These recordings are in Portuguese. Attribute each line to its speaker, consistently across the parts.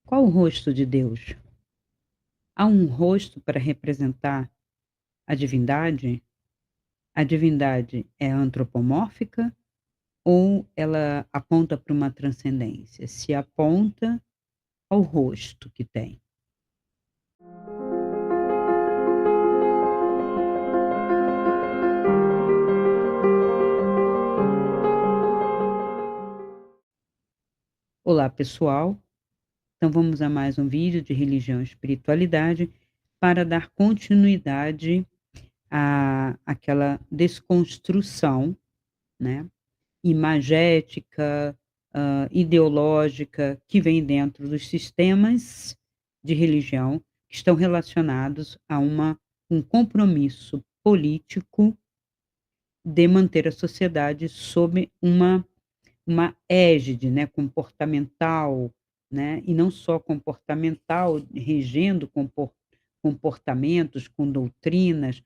Speaker 1: Qual o rosto de Deus? Há um rosto para representar a divindade? A divindade é antropomórfica ou ela aponta para uma transcendência? Se aponta ao rosto que tem. Olá, pessoal. Então vamos a mais um vídeo de religião e espiritualidade para dar continuidade àquela desconstrução, né, imagética, ideológica que vem dentro dos sistemas de religião que estão relacionados a um compromisso político de manter a sociedade sob uma égide, né, comportamental, né, e não só comportamental, regendo comportamentos com doutrinas,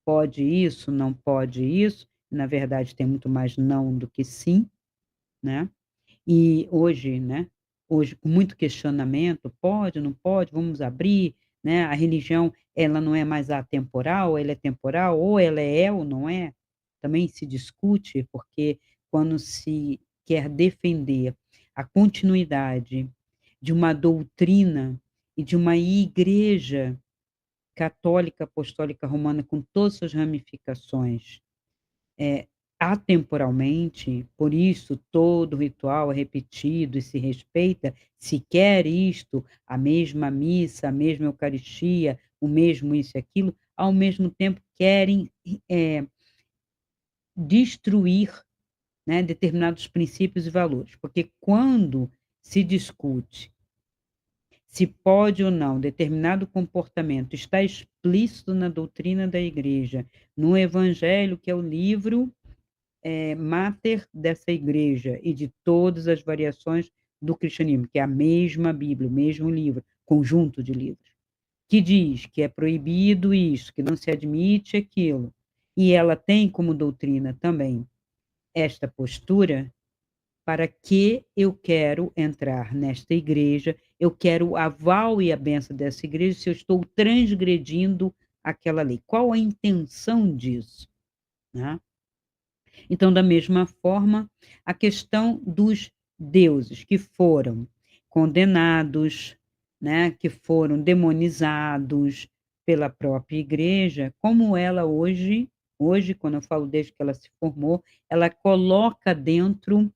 Speaker 1: pode isso, não pode isso, na verdade tem muito mais não do que sim, né. E hoje, né, hoje com muito questionamento, pode, não pode, vamos abrir, né, a religião ela não é mais atemporal, ela é temporal, ou ela é ou não é, também se discute, porque quando se quer defender a continuidade de uma doutrina e de uma igreja católica apostólica romana com todas suas ramificações, eh, atemporalmente, por isso todo ritual é repetido e se respeita, se quer isto, a mesma missa, a mesma eucaristia, o mesmo isso e aquilo, ao mesmo tempo querem, destruir, né, determinados princípios e valores, porque quando se discute se pode ou não determinado comportamento está explícito na doutrina da igreja, no evangelho, que é o livro máter dessa igreja e de todas as variações do cristianismo, que é a mesma Bíblia, o mesmo livro, conjunto de livros, que diz que é proibido isso, que não se admite aquilo, e ela tem como doutrina também esta postura, para que eu quero entrar nesta igreja, eu quero o aval e a benção dessa igreja se eu estou transgredindo aquela lei. Qual a intenção disso, né? Então, da mesma forma, a questão dos deuses que foram condenados, né, que foram demonizados pela própria igreja, como ela hoje, quando eu falo desde que ela se formou, ela coloca dentro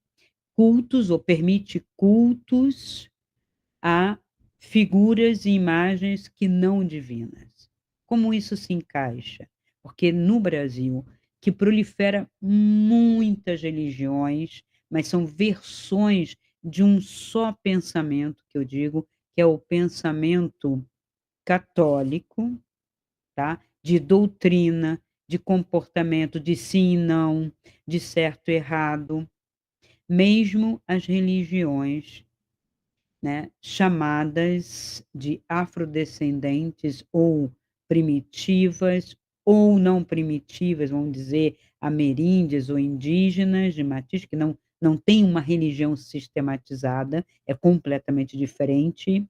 Speaker 1: cultos ou permite cultos a figuras e imagens que não divinas. Como isso se encaixa? Porque no Brasil, que prolifera muitas religiões, mas são versões de um só pensamento, que eu digo, que é o pensamento católico, tá? De doutrina, de comportamento, de sim e não, de certo e errado. Mesmo as religiões, né, chamadas de afrodescendentes ou primitivas, ou não primitivas, vamos dizer, ameríndias ou indígenas de matiz, que não tem uma religião sistematizada, é completamente diferente,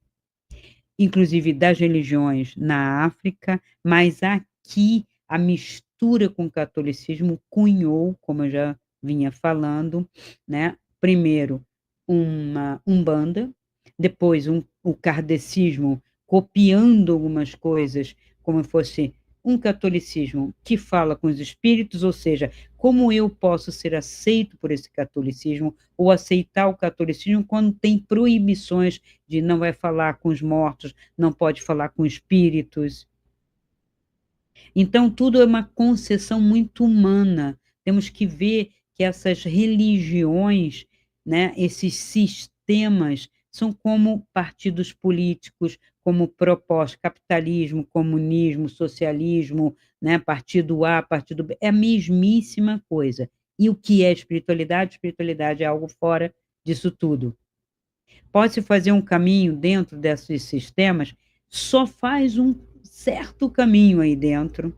Speaker 1: inclusive das religiões na África, mas aqui a mistura com o catolicismo cunhou, como eu já vinha falando, né, primeiro uma umbanda, depois o kardecismo copiando algumas coisas, como fosse um catolicismo que fala com os espíritos, ou seja, como eu posso ser aceito por esse catolicismo ou aceitar o catolicismo quando tem proibições de não vai falar com os mortos, não pode falar com espíritos. Então, tudo é uma concessão muito humana. Temos que ver que essas religiões, né, esses sistemas, são como partidos políticos, como propostas, capitalismo, comunismo, socialismo, né, partido A, partido B, é a mesmíssima coisa. E o que é espiritualidade? Espiritualidade é algo fora disso tudo. Pode-se fazer um caminho dentro desses sistemas, só faz um certo caminho aí dentro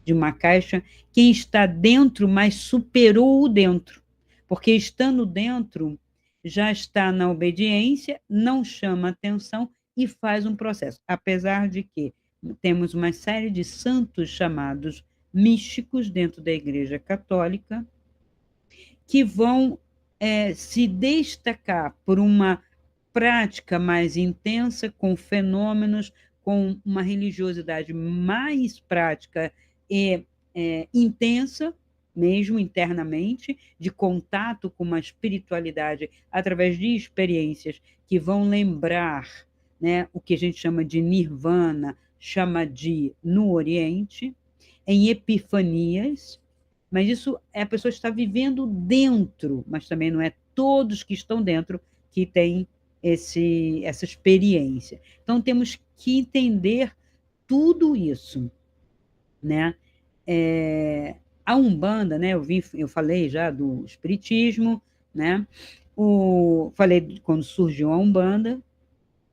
Speaker 1: de uma caixa, quem está dentro, mas superou o dentro. Porque estando dentro, já está na obediência, não chama atenção e faz um processo. Apesar de que temos uma série de santos chamados místicos dentro da Igreja Católica que vão se destacar por uma prática mais intensa, com fenômenos, com uma religiosidade mais prática e intensa, mesmo internamente, de contato com uma espiritualidade através de experiências que vão lembrar, né, o que a gente chama de nirvana, chama de no Oriente, em epifanias, mas isso é a pessoa está vivendo dentro, mas também não é todos que estão dentro que têm essa experiência. Então, temos que entender tudo isso, né? A Umbanda, né? Eu falei já do Espiritismo, né? Falei quando surgiu a Umbanda,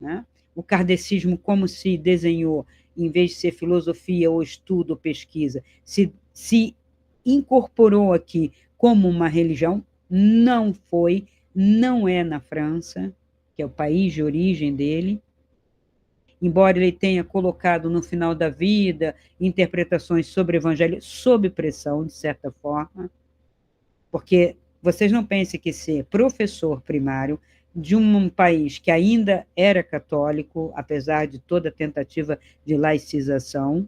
Speaker 1: né? O kardecismo, como se desenhou, em vez de ser filosofia ou estudo ou pesquisa, se incorporou aqui como uma religião, não foi, não é na França, que é o país de origem dele, embora ele tenha colocado no final da vida interpretações sobre o evangelho sob pressão, de certa forma, porque vocês não pensem que ser professor primário de um país que ainda era católico, apesar de toda a tentativa de laicização,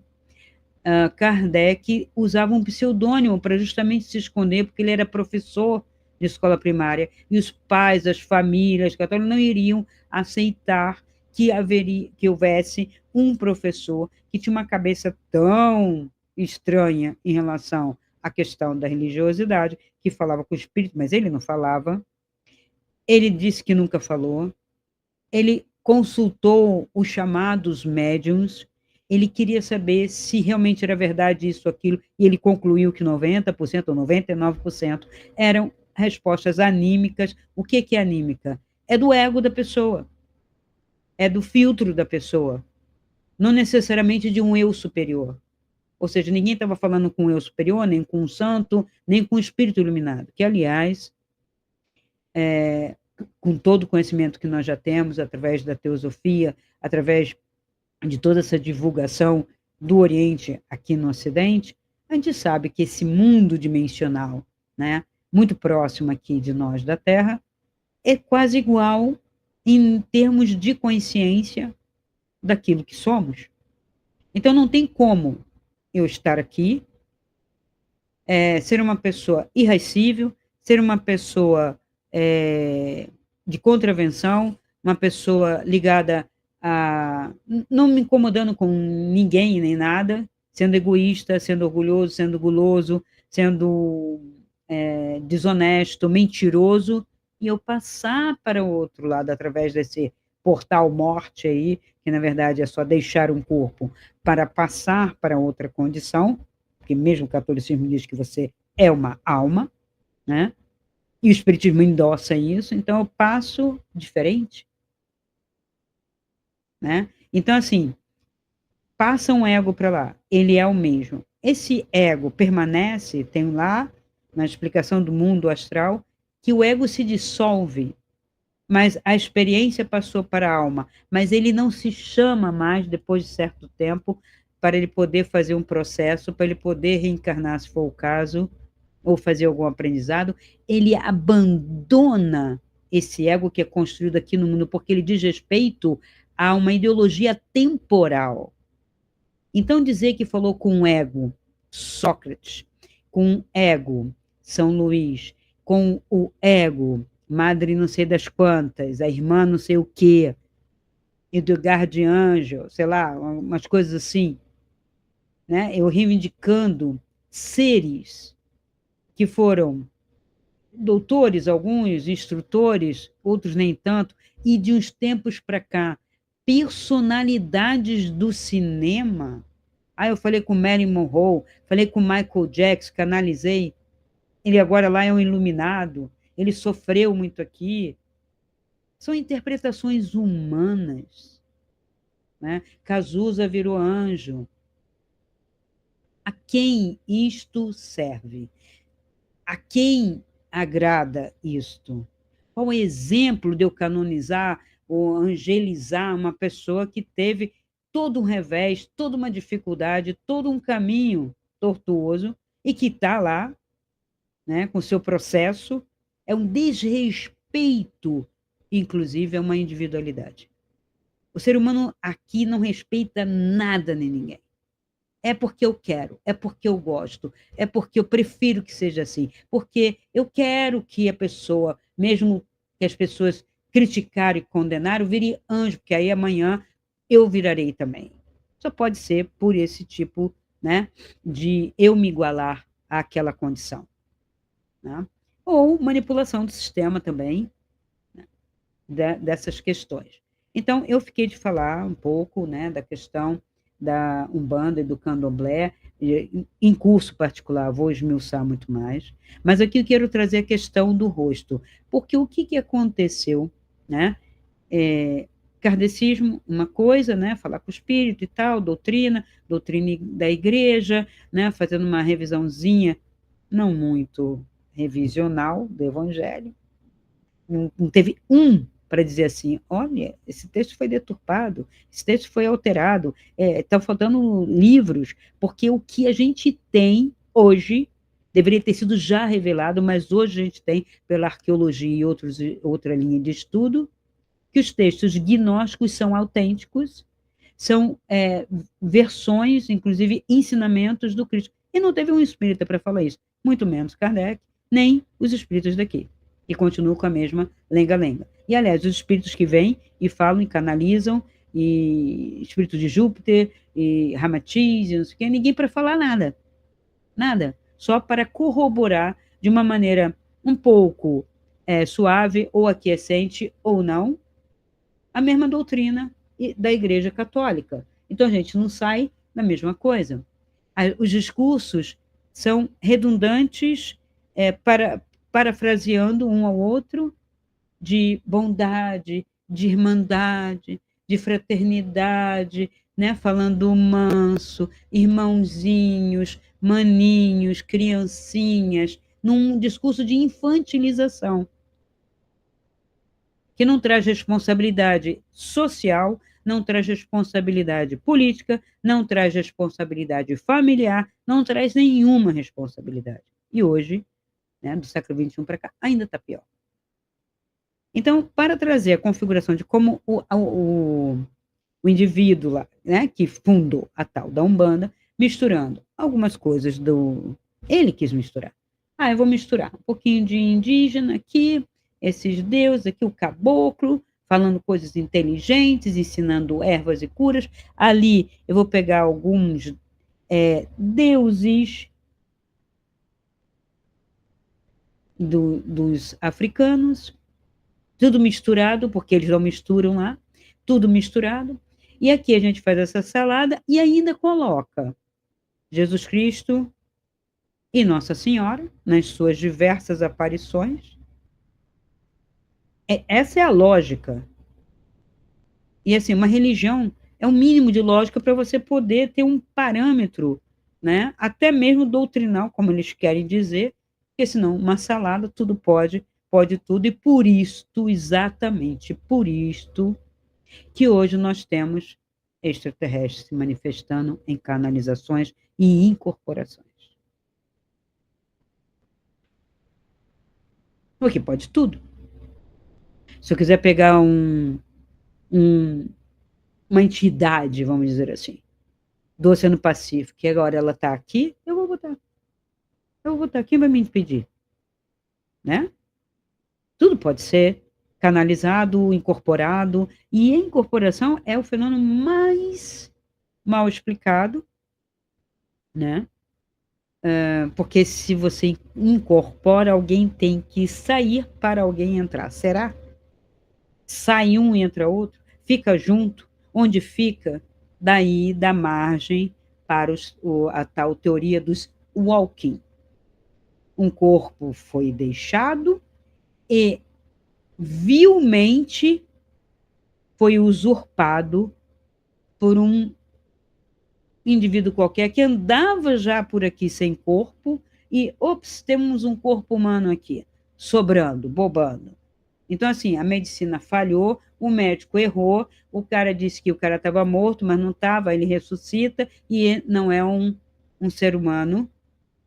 Speaker 1: Kardec usava um pseudônimo para justamente se esconder, porque ele era professor de escola primária, e os pais, as famílias católicas não iriam aceitar que houvesse um professor que tinha uma cabeça tão estranha em relação à questão da religiosidade, que falava com o espírito, mas ele não falava. Ele disse que nunca falou. Ele consultou os chamados médiums, ele queria saber se realmente era verdade isso, aquilo, e ele concluiu que 90% ou 99% eram respostas anímicas. O que é anímica? É do ego da pessoa, é do filtro da pessoa, não necessariamente de um eu superior. Ou seja, ninguém estava falando com um eu superior, nem com um santo, nem com um espírito iluminado, que, aliás, com todo o conhecimento que nós já temos, através da teosofia, através de toda essa divulgação do Oriente aqui no Ocidente, a gente sabe que esse mundo dimensional, né, muito próximo aqui de nós da Terra, é quase igual em termos de consciência daquilo que somos. Então não tem como eu estar aqui, ser uma pessoa irracível, ser uma pessoa de contravenção, uma pessoa ligada a não me incomodando com ninguém nem nada, sendo egoísta, sendo orgulhoso, sendo guloso, sendo desonesto, mentiroso, e eu passar para o outro lado através desse portal morte aí, que na verdade é só deixar um corpo para passar para outra condição, porque mesmo o catolicismo diz que você é uma alma, né? E o espiritismo endossa isso, então eu passo diferente, né? Então, assim, passa um ego para lá, ele é o mesmo. Esse ego permanece, tem lá, na explicação do mundo astral, que o ego se dissolve, mas a experiência passou para a alma, mas ele não se chama mais, depois de certo tempo, para ele poder fazer um processo, para ele poder reencarnar, se for o caso, ou fazer algum aprendizado, ele abandona esse ego que é construído aqui no mundo, porque ele diz respeito a uma ideologia temporal. Então, dizer que falou com o ego, Sócrates, com o ego, São Luís, com o ego, Madre não sei das quantas, a irmã não sei o quê, Edgar de Anjou, sei lá, umas coisas assim, né? Eu reivindicando seres que foram doutores, alguns, instrutores, outros nem tanto, e de uns tempos para cá, personalidades do cinema. Eu falei com Marilyn Monroe, falei com Michael Jackson, canalizei. Ele agora lá é um iluminado, ele sofreu muito aqui. São interpretações humanas, né? Cazuza virou anjo. A quem isto serve? A quem agrada isto? Qual é o exemplo de eu canonizar ou angelizar uma pessoa que teve todo um revés, toda uma dificuldade, todo um caminho tortuoso e que está lá, né, com o seu processo? É um desrespeito, inclusive, a uma individualidade. O ser humano aqui não respeita nada nem ninguém. É porque eu quero, é porque eu gosto, é porque eu prefiro que seja assim, porque eu quero que a pessoa, mesmo que as pessoas criticarem e condenarem, vire anjo, porque aí amanhã eu virarei também. Só pode ser por esse tipo, né, de eu me igualar àquela condição, né? Ou manipulação do sistema também, dessas questões. Então, eu fiquei de falar um pouco, né, da questão da Umbanda e do Candomblé, em curso particular, vou esmiuçar muito mais, mas aqui eu quero trazer a questão do rosto, porque o que, que aconteceu, né? Kardecismo, uma coisa, né, falar com o espírito e tal, doutrina da igreja, né, fazendo uma revisãozinha, não muito revisional do evangelho, não teve um para dizer assim, olha, esse texto foi deturpado, esse texto foi alterado, estão faltando livros, porque o que a gente tem hoje deveria ter sido já revelado, mas hoje a gente tem, pela arqueologia e outra linha de estudo, que os textos gnósticos são autênticos, são versões, inclusive ensinamentos do Cristo. E não teve um espírita para falar isso, muito menos Kardec, nem os espíritos daqui. E continuam com a mesma lenga-lenga. E, aliás, os espíritos que vêm e falam e canalizam, e espírito de Júpiter, e Ramatiz, e não sei o quê, ninguém para falar nada. Nada. Só para corroborar de uma maneira um pouco suave, ou aquiescente, ou não, a mesma doutrina da Igreja Católica. Então, a gente não sai da mesma coisa. Os discursos são redundantes, parafraseando um ao outro, de bondade, de irmandade, de fraternidade, né? Falando manso, irmãozinhos, maninhos, criancinhas, num discurso de infantilização que não traz responsabilidade social, não traz responsabilidade política, não traz responsabilidade familiar, não traz nenhuma responsabilidade. E hoje, né, do século XXI para cá, ainda está pior. Então, para trazer a configuração de como o indivíduo lá, né, que fundou a tal da Umbanda, misturando algumas coisas do... Ele quis misturar. Ah, eu vou misturar um pouquinho de indígena aqui, esses deuses aqui, o caboclo, falando coisas inteligentes, ensinando ervas e curas. Ali eu vou pegar alguns deuses dos africanos, tudo misturado, porque eles não misturam lá, tudo misturado. E aqui a gente faz essa salada e ainda coloca Jesus Cristo e Nossa Senhora nas suas diversas aparições. Essa é a lógica. E assim, uma religião é um mínimo de lógica para você poder ter um parâmetro, né? Até mesmo doutrinal, como eles querem dizer, porque senão uma salada tudo pode, pode tudo, e por isto, exatamente por isto, que hoje nós temos extraterrestres se manifestando em canalizações e incorporações. Porque pode tudo. Se eu quiser pegar um, uma entidade, vamos dizer assim, do Oceano Pacífico, que agora ela está aqui, eu vou botar. Eu vou botar. Quem vai me impedir? Né? Tudo pode ser canalizado, incorporado, e a incorporação é o fenômeno mais mal explicado, né? Porque se você incorpora, alguém tem que sair para alguém entrar. Será? Sai um e entra outro? Fica junto? Onde fica? Daí dá margem para a tal teoria dos walking. Um corpo foi deixado e vilmente foi usurpado por um indivíduo qualquer que andava já por aqui sem corpo e, ops, temos um corpo humano aqui, sobrando, bobando. Então, assim, a medicina falhou, o médico errou, o cara disse que o cara estava morto, mas não estava, ele ressuscita e não é um ser humano,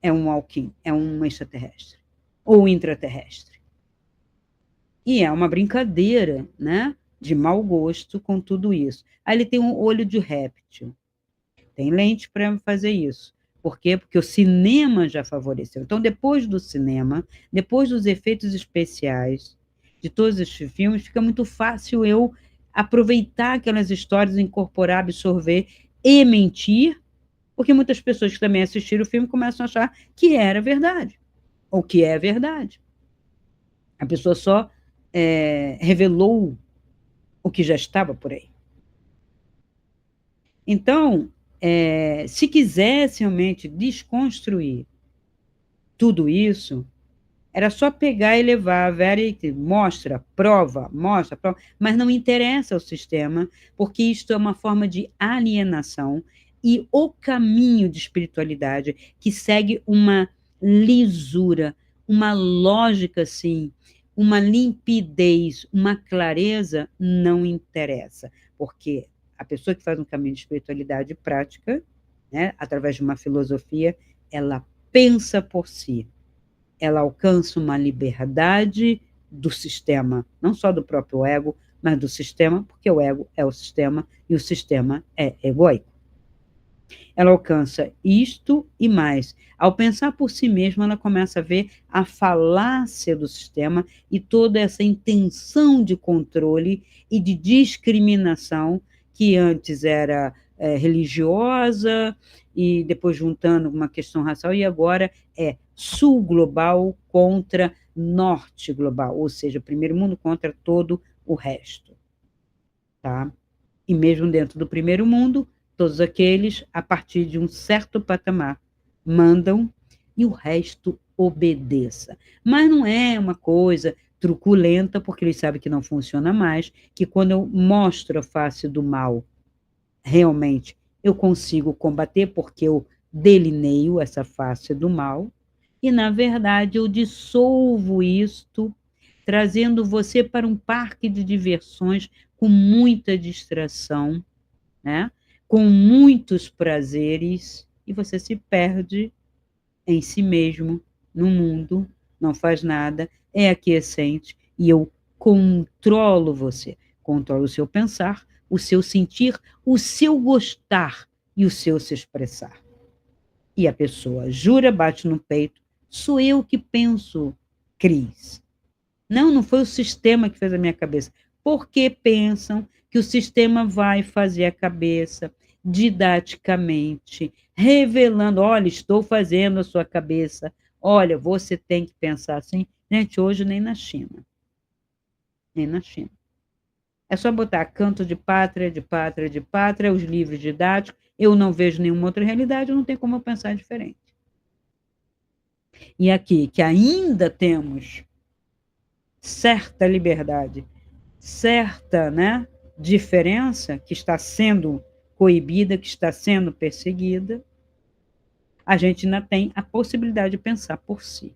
Speaker 1: é um Alquim, é um extraterrestre ou intraterrestre. E é uma brincadeira, né? De mau gosto com tudo isso. Aí ele tem um olho de réptil. Tem lente para fazer isso. Por quê? Porque o cinema já favoreceu. Então, depois do cinema, depois dos efeitos especiais de todos esses filmes, fica muito fácil eu aproveitar aquelas histórias, incorporar, absorver e mentir, porque muitas pessoas que também assistiram o filme começam a achar que era verdade, ou que é verdade. A pessoa só revelou o que já estava por aí. Então, se quisesse realmente desconstruir tudo isso, era só pegar e levar a Vera e mostra, prova, mas não interessa ao sistema, porque isto é uma forma de alienação e o caminho de espiritualidade que segue uma lisura, uma lógica assim, uma limpidez, uma clareza, não interessa, porque a pessoa que faz um caminho de espiritualidade prática, né, através de uma filosofia, ela pensa por si, ela alcança uma liberdade do sistema, não só do próprio ego, mas do sistema, porque o ego é o sistema e o sistema é egoico. Ela alcança isto e mais. Ao pensar por si mesma, ela começa a ver a falácia do sistema e toda essa intenção de controle e de discriminação que antes era religiosa e depois juntando uma questão racial e agora é sul global contra norte global, ou seja, o primeiro mundo contra todo o resto, tá? E mesmo dentro do primeiro mundo, todos aqueles, a partir de um certo patamar, mandam e o resto obedeça. Mas não é uma coisa truculenta, porque eles sabem que não funciona mais, que quando eu mostro a face do mal, realmente eu consigo combater, porque eu delineio essa face do mal, e na verdade eu dissolvo isto, trazendo você para um parque de diversões com muita distração, né? Com muitos prazeres, e você se perde em si mesmo, no mundo, não faz nada, é aquiescente, e eu controlo você, controlo o seu pensar, o seu sentir, o seu gostar e o seu se expressar. E a pessoa jura, bate no peito, sou eu que penso, Cris. Não, não foi o sistema que fez a minha cabeça. Porque pensam que o sistema vai fazer a cabeça didaticamente, revelando, olha, estou fazendo a sua cabeça, olha, você tem que pensar assim. Gente, hoje nem na China, nem na China. É só botar canto de pátria, de pátria, de pátria, os livros didáticos, eu não vejo nenhuma outra realidade, eu não tenho como eu pensar diferente. E aqui, que ainda temos certa liberdade, certa, né, diferença que está sendo coibida, que está sendo perseguida, a gente ainda tem a possibilidade de pensar por si,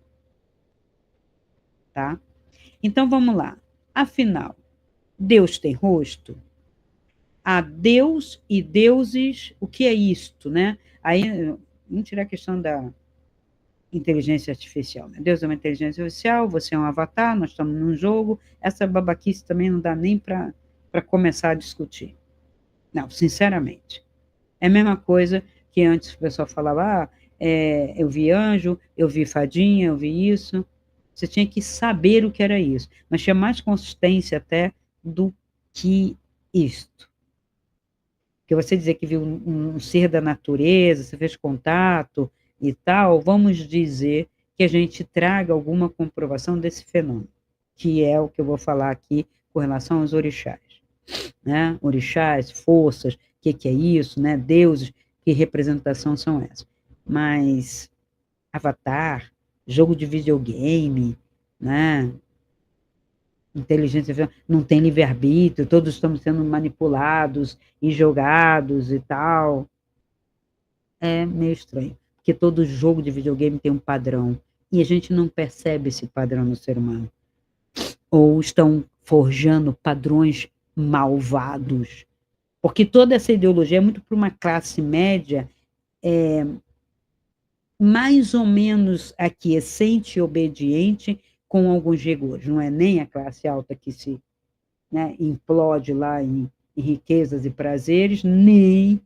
Speaker 1: tá? Então vamos lá. Afinal, Deus tem rosto? Há Deus e deuses, o que é isto, né? Aí, vamos tirar a questão da inteligência artificial, né? Deus é uma inteligência artificial, você é um avatar, nós estamos num jogo, essa babaquice também não dá nem para começar a discutir. Não, sinceramente. É a mesma coisa que antes o pessoal falava, eu vi anjo, eu vi fadinha, eu vi isso. Você tinha que saber o que era isso, mas tinha mais consistência até do que isto. Porque você dizer que viu um ser da natureza, você fez contato e tal, vamos dizer que a gente traga alguma comprovação desse fenômeno, que é o que eu vou falar aqui com relação aos orixás, né? Orixás, forças, o que é isso, né? Deuses, que representação são essas? Mas Avatar, jogo de videogame, né? Inteligência artificial, não tem livre-arbítrio, todos estamos sendo manipulados e jogados e tal. É meio estranho, porque todo jogo de videogame tem um padrão, e a gente não percebe esse padrão no ser humano. ou estão forjando padrões malvados? Porque toda essa ideologia é muito para uma classe média mais ou menos aquiescente e obediente, com alguns rigores. Não é nem a classe alta que se, né, implode lá em riquezas e prazeres, nem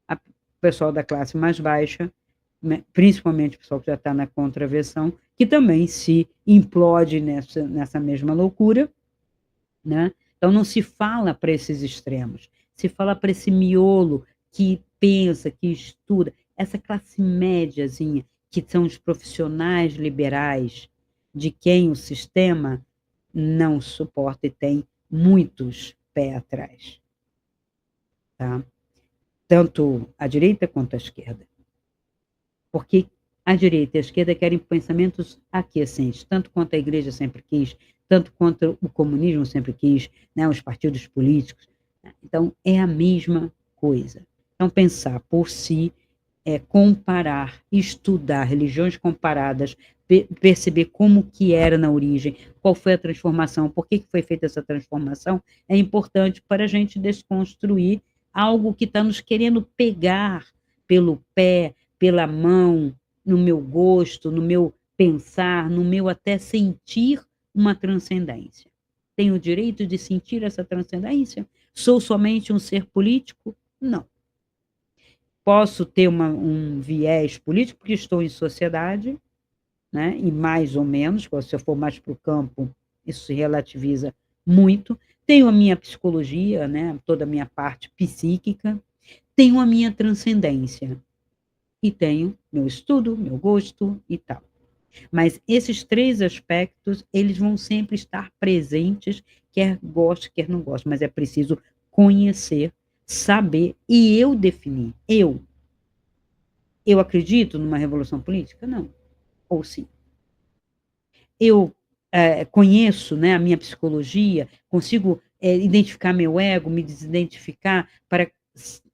Speaker 1: o pessoal da classe mais baixa, né, principalmente o pessoal que já está na contravenção, que também se implode nessa mesma loucura, né? Então não se fala para esses extremos, se fala para esse miolo que pensa, que estuda, essa classe médiazinha, que são os profissionais liberais, de quem o sistema não suporta e tem muitos pés atrás, tá? Tanto a direita quanto a esquerda. Porque a direita e a esquerda querem pensamentos aquiescentes, tanto quanto a igreja sempre quis, tanto quanto o comunismo sempre quis, né, os partidos políticos. Então, é a mesma coisa. Então, pensar por si é comparar, estudar religiões comparadas, perceber como que era na origem, qual foi a transformação, por que foi feita essa transformação, é importante para a gente desconstruir algo que está nos querendo pegar pelo pé, pela mão, no meu gosto, no meu pensar, no meu até sentir uma transcendência. Tenho o direito de sentir essa transcendência? Sou somente um ser político? Não. Posso ter um viés político, porque estou em sociedade, né? E mais ou menos, se eu for mais para o campo, isso se relativiza muito. Tenho a minha psicologia, né? Toda a minha parte psíquica, tenho a minha transcendência e tenho meu estudo, meu gosto e tal. Mas esses três aspectos, eles vão sempre estar presentes, quer goste, quer não goste, mas é preciso conhecer, saber e eu definir. Eu acredito numa revolução política? Não. Ou sim. Eu conheço, né, a minha psicologia, consigo identificar meu ego, me desidentificar para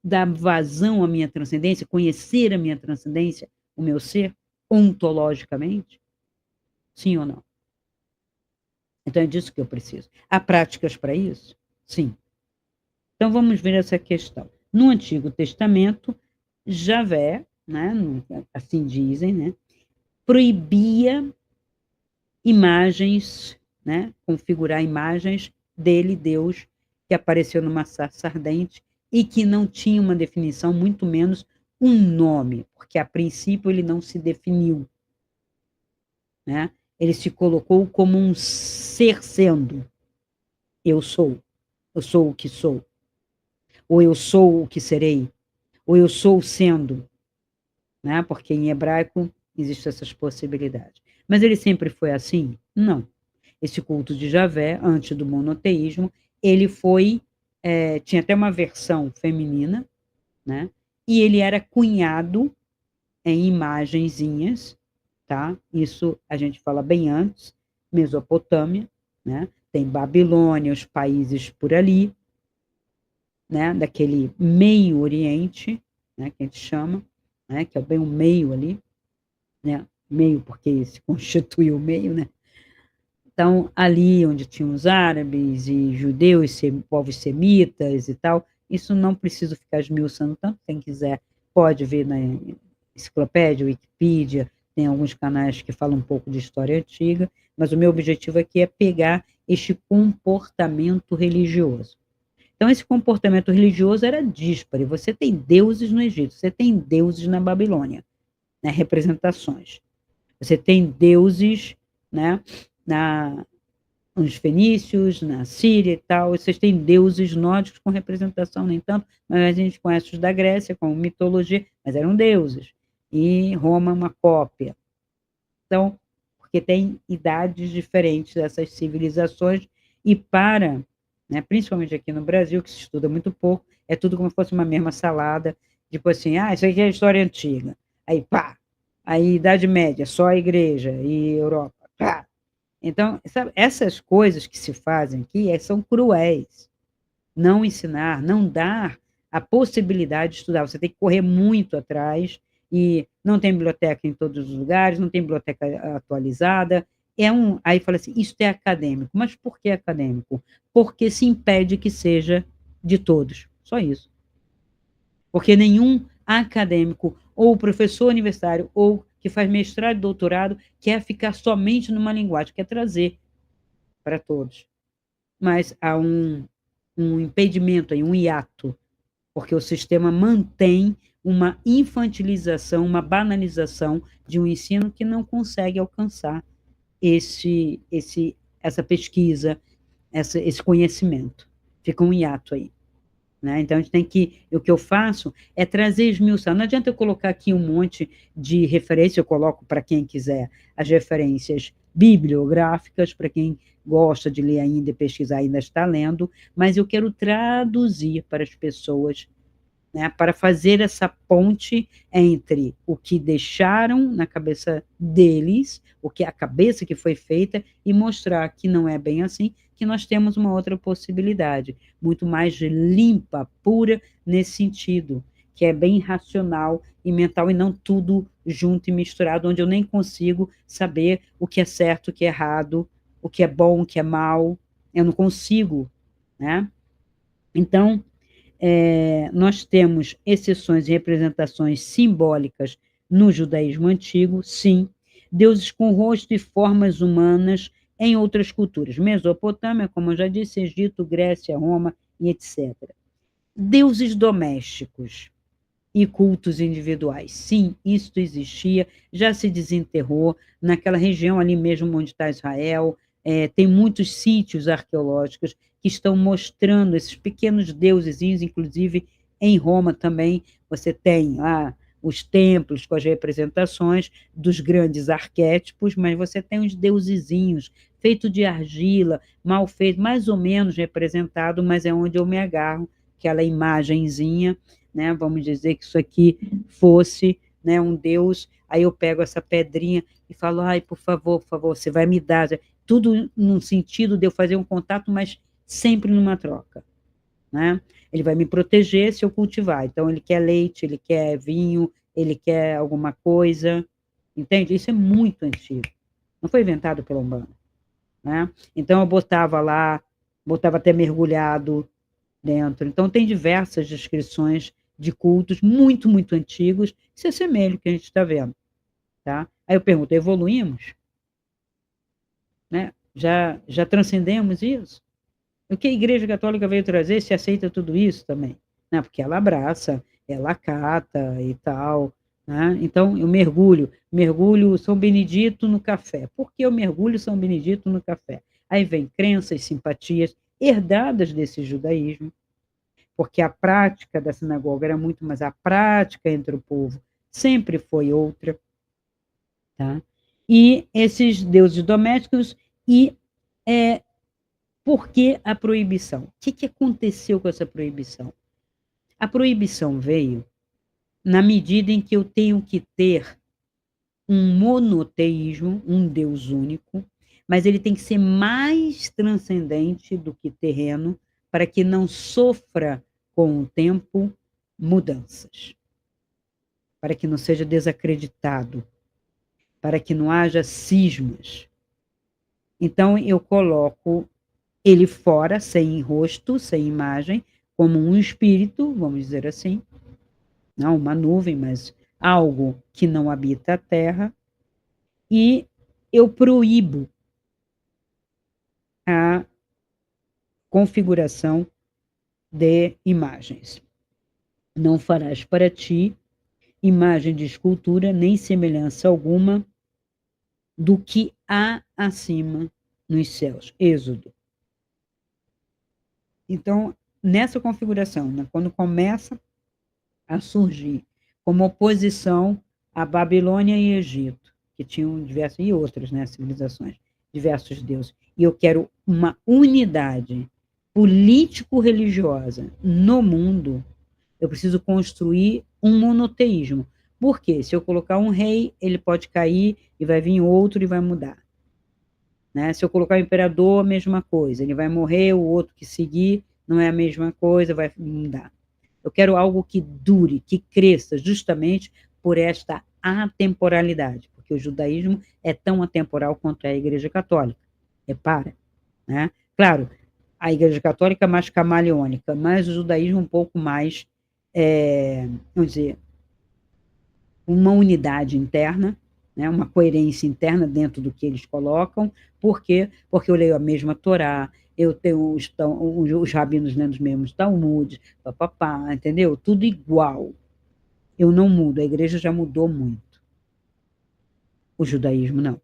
Speaker 1: dar vazão à minha transcendência, conhecer a minha transcendência, o meu ser, ontologicamente? Sim ou não? Então é disso que eu preciso. Há práticas para isso? Sim. Então vamos ver essa questão. No Antigo Testamento, Javé, né, assim dizem, né, proibia imagens, né, configurar imagens dele, Deus, que apareceu numa sarça ardente e que não tinha uma definição, muito menos um nome, porque a princípio ele não se definiu, né? Ele se colocou como um ser sendo. Eu sou o que sou, ou eu sou o que serei, ou eu sou sendo, né? Porque em hebraico existem essas possibilidades. Mas ele sempre foi assim? Não. Esse culto de Javé, antes do monoteísmo, ele foi, tinha até uma versão feminina, né? E ele era cunhado em imagenzinhas, tá? Isso a gente fala bem antes, Mesopotâmia, né? Tem Babilônia, os países por ali, né? Daquele meio Oriente, né? Que a gente chama, né? Que é bem o meio ali, né? Meio porque se constitui o meio, né? Então, ali onde tinham os árabes e judeus, povos semitas e tal, isso não preciso ficar esmiuçando tanto, quem quiser pode ver na enciclopédia, Wikipedia, tem alguns canais que falam um pouco de história antiga, mas o meu objetivo aqui é pegar este comportamento religioso. Então, esse comportamento religioso era díspare. Você tem deuses no Egito, você tem deuses na Babilônia, né, representações. Você tem deuses, né, na, nos fenícios, na Síria e tal, vocês têm deuses nórdicos com representação, nem tanto, mas a gente conhece os da Grécia como mitologia, mas eram deuses. E Roma uma cópia. Então, porque tem idades diferentes dessas civilizações e para, né, principalmente aqui no Brasil, que se estuda muito pouco, é tudo como se fosse uma mesma salada, tipo assim, isso aqui é história antiga. Aí, pá, aí Idade Média, só a igreja e Europa, pá. Então, sabe, essas coisas que se fazem aqui são cruéis. Não ensinar, não dar a possibilidade de estudar. Você tem que correr muito atrás e não tem biblioteca em todos os lugares, não tem biblioteca atualizada, aí fala assim, isso é acadêmico. Mas por que acadêmico? Porque se impede que seja de todos. Só isso. Porque nenhum acadêmico, ou professor universitário, ou que faz mestrado e doutorado, quer ficar somente numa linguagem, quer trazer para todos. Mas há um impedimento aí, um hiato, porque o sistema mantém uma infantilização, uma banalização de um ensino que não consegue alcançar essa pesquisa, esse conhecimento. Fica um hiato aí. Né? Então, a gente tem o que eu faço é trazer esmiuçar. Não adianta eu colocar aqui um monte de referência, eu coloco para quem quiser as referências bibliográficas, para quem gosta de ler ainda e pesquisar ainda está lendo, mas eu quero traduzir para as pessoas, né, para fazer essa ponte entre o que deixaram na cabeça deles, o que a cabeça que foi feita, e mostrar que não é bem assim, que nós temos uma outra possibilidade, muito mais limpa, pura nesse sentido, que é bem racional e mental e não tudo junto e misturado, onde eu nem consigo saber o que é certo, o que é errado, o que é bom, o que é mal, eu não consigo, né? Então, nós temos exceções e representações simbólicas no judaísmo antigo, sim, deuses com rosto e formas humanas em outras culturas, Mesopotâmia, como eu já disse, Egito, Grécia, Roma e etc. Deuses domésticos e cultos individuais. Sim, isso existia, já se desenterrou naquela região ali mesmo onde está Israel. Tem muitos sítios arqueológicos que estão mostrando esses pequenos deusezinhos, inclusive em Roma também você tem lá os templos com as representações dos grandes arquétipos, mas você tem os deusezinhos feito de argila, mal feito, mais ou menos representado, mas é onde eu me agarro, aquela imagenzinha, né? Vamos dizer que isso aqui fosse, né, um Deus, aí eu pego essa pedrinha e falo, ai, por favor, você vai me dar, tudo num sentido de eu fazer um contato, mas sempre numa troca, né? Ele vai me proteger se eu cultivar, então ele quer leite, ele quer vinho, ele quer alguma coisa, entende? Isso é muito antigo, não foi inventado pela Umbanda, né? Então eu botava lá, botava até mergulhado dentro. Então, tem diversas descrições de cultos muito, muito antigos que se assemelham ao que a gente está vendo. Tá? Aí eu pergunto, evoluímos? Né? Já transcendemos isso? O que a Igreja Católica veio trazer se aceita tudo isso também? Né? Porque ela abraça, ela acata e tal. Né? Então, eu mergulho São Benedito no café. Por que eu mergulho São Benedito no café? Aí vem crenças, simpatias, herdadas desse judaísmo, porque a prática da sinagoga era muito mais a prática entre o povo, sempre foi outra, tá? E esses deuses domésticos, e por que a proibição? O que aconteceu com essa proibição? A proibição veio na medida em que eu tenho que ter um monoteísmo, um Deus único, mas ele tem que ser mais transcendente do que terreno, para que não sofra com o tempo mudanças, para que não seja desacreditado, para que não haja cismas. Então, eu coloco ele fora, sem rosto, sem imagem, como um espírito, vamos dizer assim, não uma nuvem, mas algo que não habita a terra, e eu proíbo a configuração de imagens. Não farás para ti imagem de escultura, nem semelhança alguma do que há acima nos céus. Êxodo. Então, nessa configuração, né, quando começa a surgir como oposição à Babilônia e Egito, que tinham diversos, e outras, né, civilizações, diversos deuses, e eu quero uma unidade político-religiosa no mundo, eu preciso construir um monoteísmo. Por quê? Se eu colocar um rei, ele pode cair e vai vir outro e vai mudar. Né? Se eu colocar o imperador, a mesma coisa. Ele vai morrer, o outro que seguir não é a mesma coisa, vai mudar. Eu quero algo que dure, que cresça, justamente por esta atemporalidade. porque o judaísmo é tão atemporal quanto é a Igreja Católica. Repara, né? Claro, a Igreja Católica é mais camaleônica, mas o judaísmo um pouco mais, vamos dizer, uma unidade interna, né, uma coerência interna dentro do que eles colocam. Por quê? Porque eu leio a mesma Torá, eu tenho os rabinos lendo os mesmos Talmudes, papapá, entendeu? Tudo igual. Eu não mudo, a igreja já mudou muito. O judaísmo não.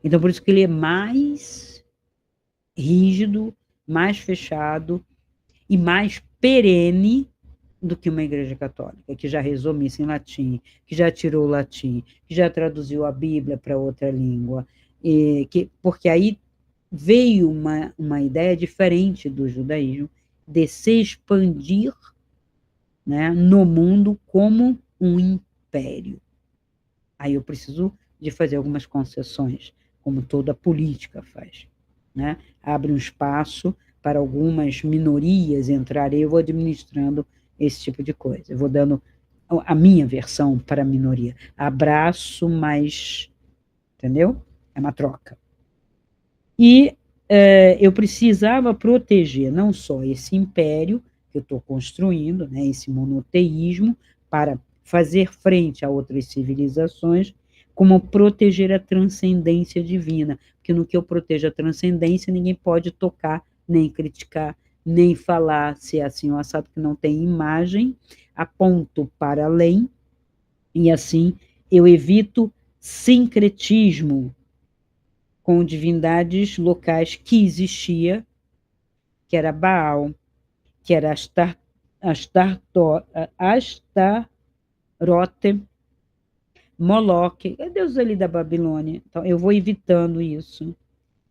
Speaker 1: Então, por isso que ele é mais rígido, mais fechado e mais perene do que uma igreja católica, que já rezou missa em latim, que já tirou o latim, que já traduziu a Bíblia para outra língua, porque aí veio uma ideia diferente do judaísmo de se expandir, né, no mundo como um império. Aí eu preciso de fazer algumas concessões, como toda política faz, né? Abre um espaço para algumas minorias entrarem, eu vou administrando esse tipo de coisa. Eu vou dando a minha versão para a minoria. Abraço, mas, entendeu? É uma troca. E eu precisava proteger não só esse império que eu estou construindo, né, esse monoteísmo, para fazer frente a outras civilizações, como proteger a transcendência divina, porque no que eu protejo a transcendência, ninguém pode tocar, nem criticar, nem falar se é assim ou assado, que não tem imagem, aponto para além, e assim eu evito sincretismo com divindades locais que existia, que era Baal, que era Astarote, Moloque, é Deus ali da Babilônia. Então, eu vou evitando isso.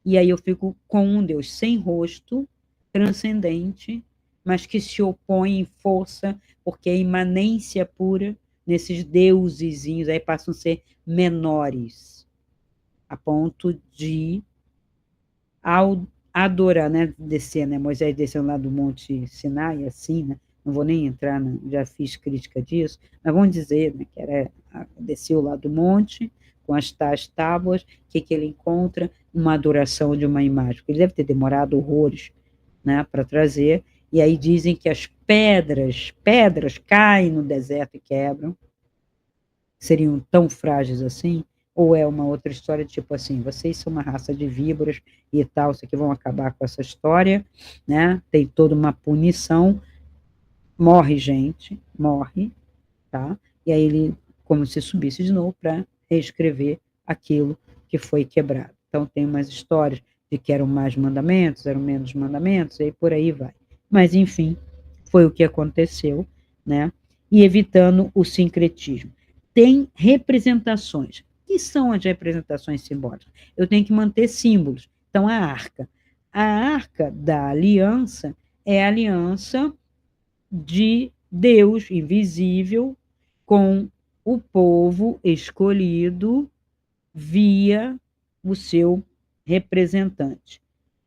Speaker 1: E aí eu fico com um Deus sem rosto, transcendente, mas que se opõe em força, porque é imanência pura nesses deusezinhos, aí passam a ser menores, a ponto de ao adorar, né, descer, né, Moisés descendo lá do Monte Sinai, assim, né, não vou nem entrar, né, já fiz crítica disso, mas vamos dizer, né, que era, desceu lá do monte, com as tais tábuas, o que ele encontra? Uma adoração de uma imagem, porque ele deve ter demorado horrores, né, para trazer, e aí dizem que as pedras caem no deserto e quebram, seriam tão frágeis assim? Ou é uma outra história, tipo assim, vocês são uma raça de víboras e tal, isso aqui vão acabar com essa história, né? Tem toda uma punição, morre gente, morre, tá? E aí ele, como se subisse de novo para reescrever aquilo que foi quebrado. Então tem umas histórias de que eram mais mandamentos, eram menos mandamentos, e aí por aí vai. Mas, enfim, foi o que aconteceu, né? E evitando o sincretismo. Tem representações. O que são as representações simbólicas? Eu tenho que manter símbolos. Então, a arca. A arca da aliança é a aliança de Deus invisível com o povo escolhido via o seu representante,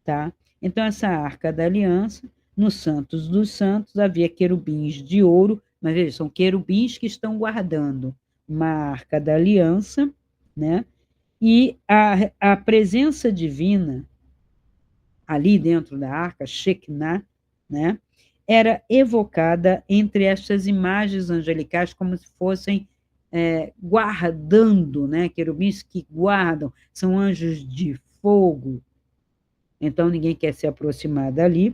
Speaker 1: tá? Então, essa arca da aliança, no Santos dos Santos, havia querubins de ouro, mas eles são querubins que estão guardando uma arca da aliança, né? E a presença divina ali dentro da arca, Shekinah, né? Era evocada entre estas imagens angelicais como se fossem guardando, né? Querubins que guardam, são anjos de fogo, então ninguém quer se aproximar dali,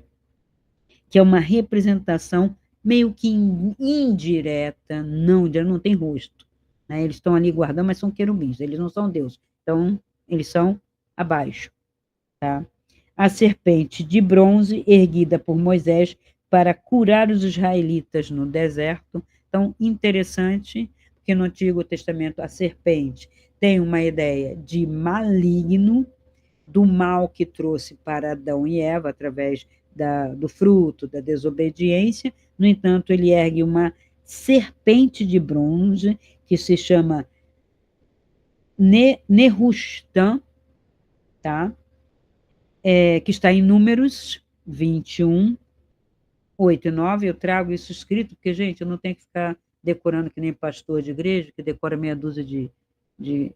Speaker 1: que é uma representação meio que indireta, não tem rosto, né? Eles estão ali guardando, mas são querubins, eles não são Deus, então eles são abaixo, tá? A serpente de bronze erguida por Moisés para curar os israelitas no deserto. Então, interessante, porque no Antigo Testamento a serpente tem uma ideia de maligno, do mal que trouxe para Adão e Eva através do fruto, da desobediência. No entanto, ele ergue uma serpente de bronze que se chama Nehushtan, tá? Que está em Números 21, 8 e 9. Eu trago isso escrito, porque, gente, eu não tenho que ficar decorando que nem pastor de igreja, que decora meia dúzia de de,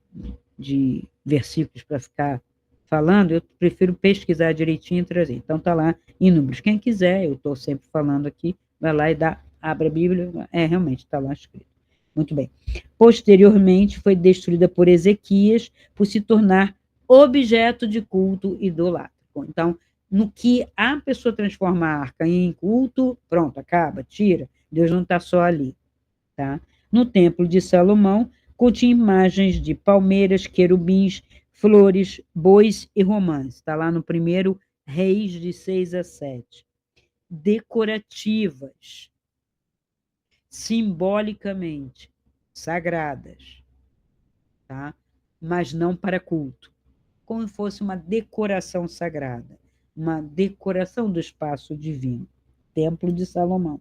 Speaker 1: de versículos para ficar falando, eu prefiro pesquisar direitinho e trazer. Então, está lá em Números. Quem quiser, eu estou sempre falando aqui, vai lá e abre a Bíblia, realmente está lá escrito. Muito bem. Posteriormente, foi destruída por Ezequias, por se tornar objeto de culto idolátrico. Então, no que a pessoa transforma a arca em culto, pronto, acaba, tira. Deus não está só ali. Tá? No templo de Salomão, continha imagens de palmeiras, querubins, flores, bois e romãs. Está lá no primeiro Reis de 6 a 7. Decorativas, simbolicamente sagradas, tá? Mas não para culto. Como se fosse uma decoração sagrada, uma decoração do espaço divino. Templo de Salomão.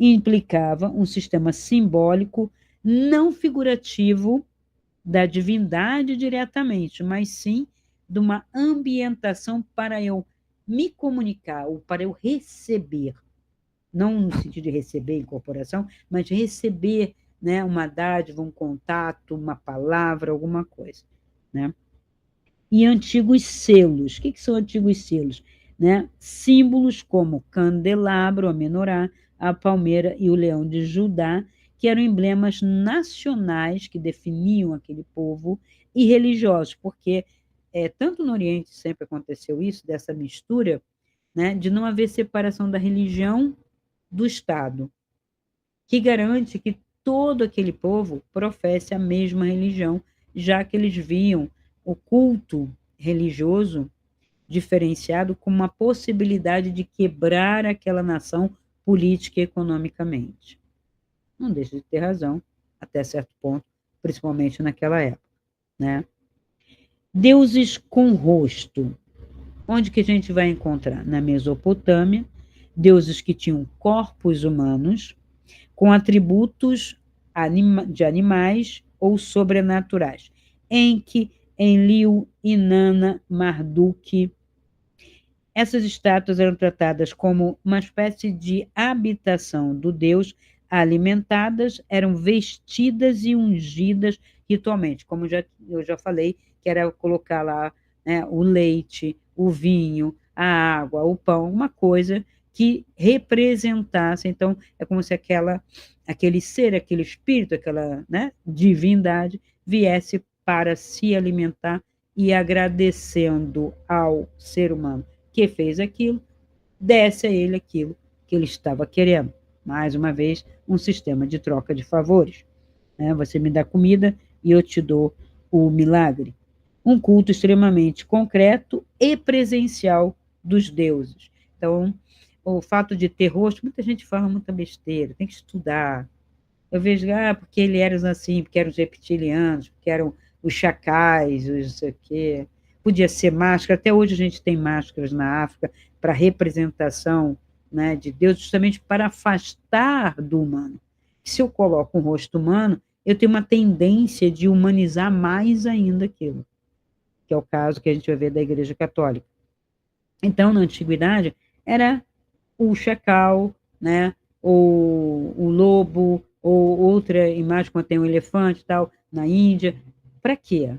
Speaker 1: Implicava um sistema simbólico não figurativo da divindade diretamente, mas sim de uma ambientação para eu me comunicar ou para eu receber, não no sentido de receber incorporação, mas de receber, né, uma dádiva, um contato, uma palavra, alguma coisa, né? E antigos selos. O que são antigos selos? Né? Símbolos como o candelabro, a menorá, a palmeira e o leão de Judá, que eram emblemas nacionais que definiam aquele povo e religiosos, porque tanto no Oriente sempre aconteceu isso, dessa mistura, né, de não haver separação da religião do Estado, que garante que todo aquele povo professe a mesma religião, já que eles viam o culto religioso diferenciado como uma possibilidade de quebrar aquela nação política e economicamente. Não deixa de ter razão, até certo ponto, principalmente naquela época, né? Deuses com rosto. Onde que a gente vai encontrar? Na Mesopotâmia, deuses que tinham corpos humanos, com atributos de animais ou sobrenaturais. Enki, Enlil, Inanna, Marduk. Essas estátuas eram tratadas como uma espécie de habitação do deus, alimentadas, eram vestidas e ungidas ritualmente, como eu já falei, que era colocar lá, né, o leite, o vinho, a água, o pão, uma coisa que representasse. Então, é como se aquele ser, aquele espírito, aquela, né, divindade viesse para se alimentar e agradecendo ao ser humano que fez aquilo, desse a ele aquilo que ele estava querendo. Mais uma vez, um sistema de troca de favores. Né? Você me dá comida e eu te dou o milagre. Um culto extremamente concreto e presencial dos deuses. Então, o fato de ter rosto, muita gente fala muita besteira, tem que estudar. Eu vejo, porque eles eram assim, porque eram os reptilianos, porque eram os chacais, os não sei o quê. Podia ser máscara, até hoje a gente tem máscaras na África para representação, né, de Deus, justamente para afastar do humano. Se eu coloco um rosto humano, eu tenho uma tendência de humanizar mais ainda aquilo, que é o caso que a gente vai ver da Igreja Católica. Então, na antiguidade, era o chacal, né, o lobo, ou outra imagem quando tem um elefante e tal, na Índia. Para quê?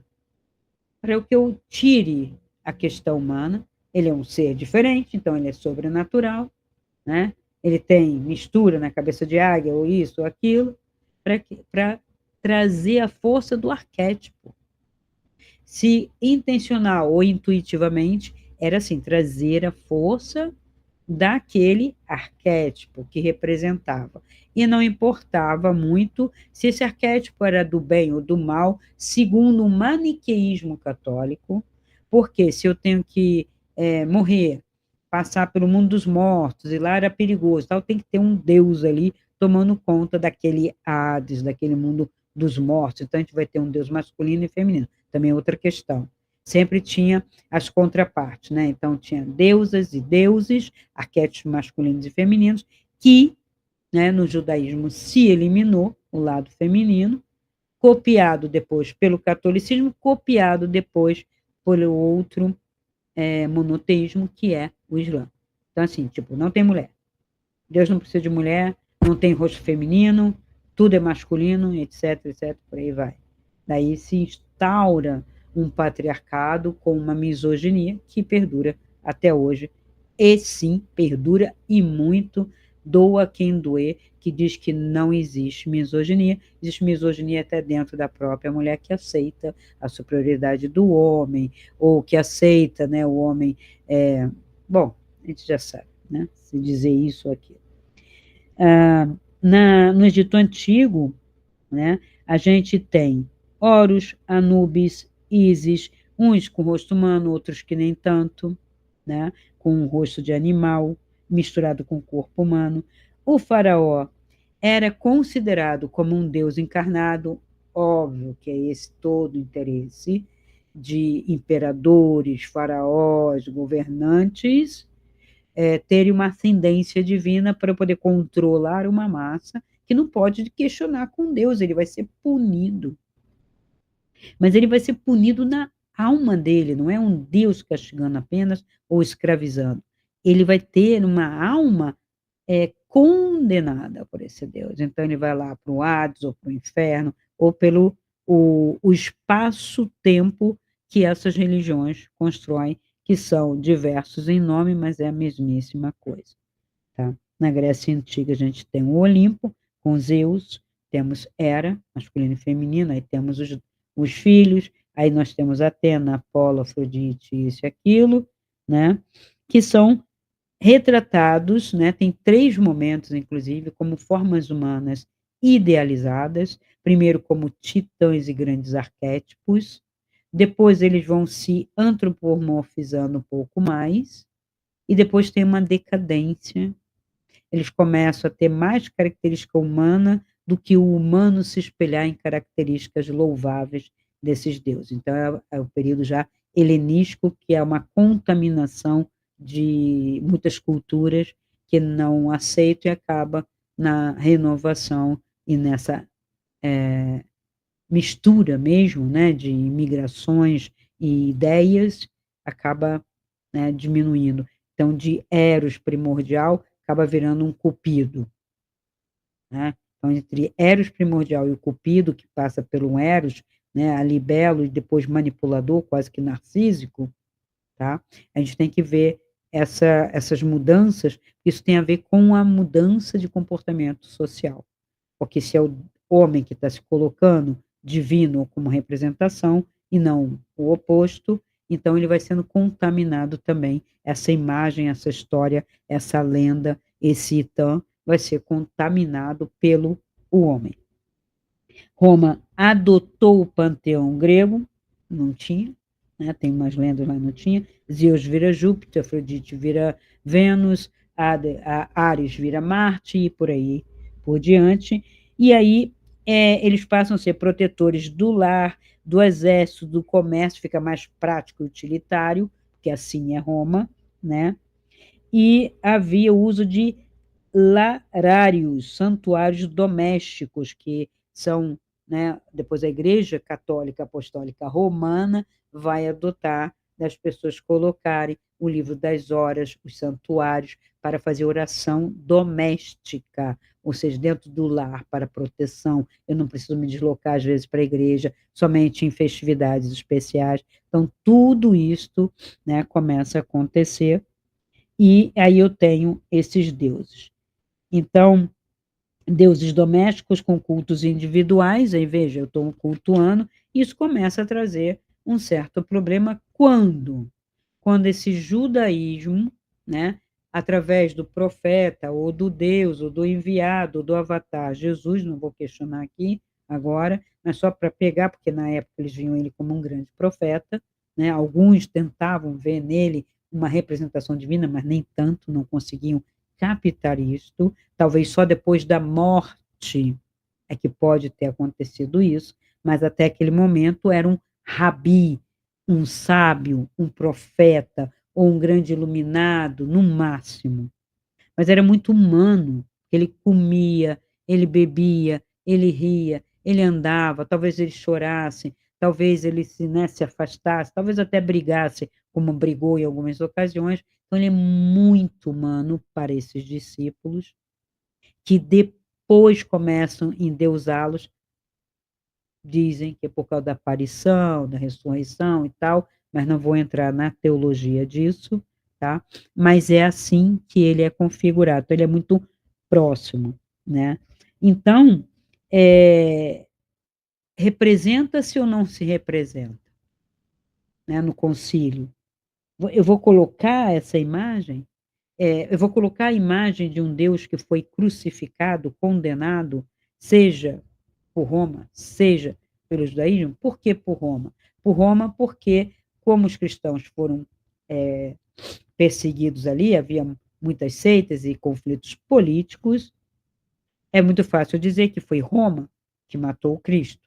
Speaker 1: Para que eu tire a questão humana. Ele é um ser diferente, então ele é sobrenatural, né? Ele tem mistura na cabeça de águia, ou isso, ou aquilo, para trazer a força do arquétipo. Se intencional ou intuitivamente, era assim, trazer a força daquele arquétipo que representava. E não importava muito se esse arquétipo era do bem ou do mal, segundo o maniqueísmo católico, porque se eu tenho que morrer, passar pelo mundo dos mortos, e lá era perigoso, tal, tem que ter um Deus ali tomando conta daquele Hades, daquele mundo dos mortos. Então a gente vai ter um Deus masculino e feminino. Também é outra questão. Sempre tinha as contrapartes, né? Então tinha deusas e deuses, arquétipos masculinos e femininos, que, né, no judaísmo se eliminou o lado feminino, copiado depois pelo catolicismo, copiado depois pelo outro monoteísmo, que é o Islã. Então, assim, tipo, não tem mulher. Deus não precisa de mulher, não tem rosto feminino, tudo é masculino, etc, etc, por aí vai. Daí se instaura um patriarcado com uma misoginia que perdura até hoje, e sim, perdura e muito, doa quem doer, que diz que não existe misoginia até dentro da própria mulher que aceita a superioridade do homem, ou que aceita, né, o homem, bom, a gente já sabe, né, se dizer isso ou aquilo. No Egito Antigo, né, a gente tem Horus, Anubis, Ísis, uns com rosto humano, outros que nem tanto, né, com um rosto de animal misturado com o corpo humano. O faraó era considerado como um deus encarnado, óbvio que é esse todo o interesse de imperadores, faraós, governantes, terem uma ascendência divina para poder controlar uma massa que não pode questionar com Deus, ele vai ser punido. Mas ele vai ser punido na alma dele, não é um Deus castigando apenas ou escravizando. Ele vai ter uma alma condenada por esse Deus. Então ele vai lá para o Hades ou para o inferno, ou pelo o espaço-tempo que essas religiões constroem, que são diversos em nome, mas é a mesmíssima coisa. Tá? Na Grécia Antiga, a gente tem o Olimpo, com Zeus, temos Hera, masculino e feminino, aí temos os filhos, aí nós temos Atena, Apolo, Afrodite, isso e aquilo, né? Que são retratados, né? Tem 3 momentos, inclusive, como formas humanas idealizadas, primeiro como titãs e grandes arquétipos, depois eles vão se antropomorfizando um pouco mais, e depois tem uma decadência, eles começam a ter mais característica humana do que o humano se espelhar em características louváveis desses deuses. Então, é o período já helenístico, que é uma contaminação de muitas culturas que não aceitam e acaba na renovação e nessa mistura mesmo, né, de migrações e ideias, acaba, né, diminuindo. Então, de Eros primordial, acaba virando um Cupido, né? Então, entre Eros primordial e o Cupido, que passa pelo Eros, né, a libelo e depois manipulador, quase que narcísico, tá? A gente tem que ver essas mudanças, isso tem a ver com a mudança de comportamento social. Porque se é o homem que está se colocando divino como representação e não o oposto, então ele vai sendo contaminado também. Essa imagem, essa história, essa lenda, esse Itã vai ser contaminado pelo o homem. Roma adotou o panteão grego, não tinha, né? Tem umas lendas lá, não tinha. Zeus vira Júpiter, Afrodite vira Vênus, Ares vira Marte e por aí por diante. E aí eles passam a ser protetores do lar, do exército, do comércio, fica mais prático e utilitário, que assim é Roma, né? E havia o uso de larários, santuários domésticos, que são, né, depois a Igreja Católica Apostólica Romana vai adotar das pessoas colocarem o livro das horas, os santuários, para fazer oração doméstica, ou seja, dentro do lar, para proteção. Eu não preciso me deslocar, às vezes, para a igreja, somente em festividades especiais. Então, tudo isto, né, começa a acontecer, e aí eu tenho esses deuses. Então, deuses domésticos com cultos individuais, aí veja, eu estou cultuando, isso começa a trazer um certo problema quando esse judaísmo, né, através do profeta, ou do Deus, ou do enviado, ou do avatar, Jesus, não vou questionar aqui agora, mas só para pegar, porque na época eles viam ele como um grande profeta, né, alguns tentavam ver nele uma representação divina, mas nem tanto, não conseguiam captar isto, talvez só depois da morte é que pode ter acontecido isso, mas até aquele momento era um rabi, um sábio, um profeta ou um grande iluminado, no máximo. Mas era muito humano. Ele comia, ele bebia, ele ria, ele andava, talvez ele chorasse, talvez ele se afastasse, talvez até brigasse, como brigou em algumas ocasiões. Então, ele é muito humano para esses discípulos, que depois começam a endeusá-los dizem que é por causa da aparição, da ressurreição e tal, mas não vou entrar na teologia disso, tá? Mas é assim que ele é configurado, então ele é muito próximo, né? Então, representa-se ou não se representa, né, no concílio? Eu vou colocar essa imagem, eu vou colocar a imagem de um Deus que foi crucificado, condenado, seja por Roma, seja pelo judaísmo. Por que por Roma? Por Roma, porque, como os cristãos foram perseguidos ali, havia muitas seitas e conflitos políticos, é muito fácil dizer que foi Roma que matou o Cristo.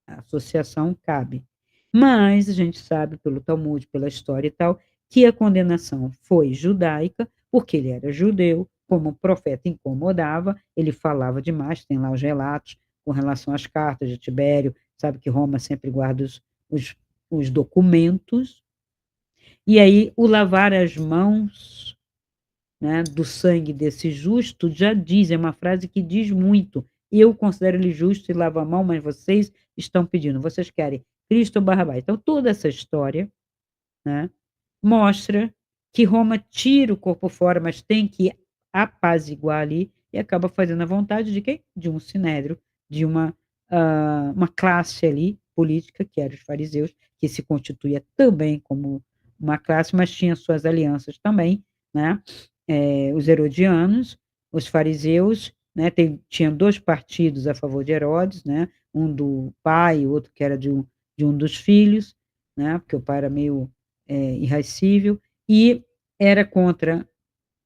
Speaker 1: A associação cabe. Mas a gente sabe, pelo Talmud, pela história e tal, que a condenação foi judaica, porque ele era judeu, como o profeta incomodava, ele falava demais, tem lá os relatos com relação às cartas de Tibério, sabe que Roma sempre guarda os, os documentos, e aí o lavar as mãos, né, do sangue desse justo já diz, é uma frase que diz muito. Eu considero ele justo e lavo a mão, mas vocês estão pedindo, vocês querem Cristo ou Barrabás? Então, toda essa história, né, mostra que Roma tira o corpo fora, mas tem que apaziguar ali e acaba fazendo a vontade de quem? De um sinédrio, de uma classe ali política, que eram os fariseus, que se constituía também como uma classe, mas tinha suas alianças também, né? Os herodianos, os fariseus, né? Tinham dois partidos a favor de Herodes, né? Um do pai, o outro que era de um dos filhos, né? Porque o pai era meio irracível, e era contra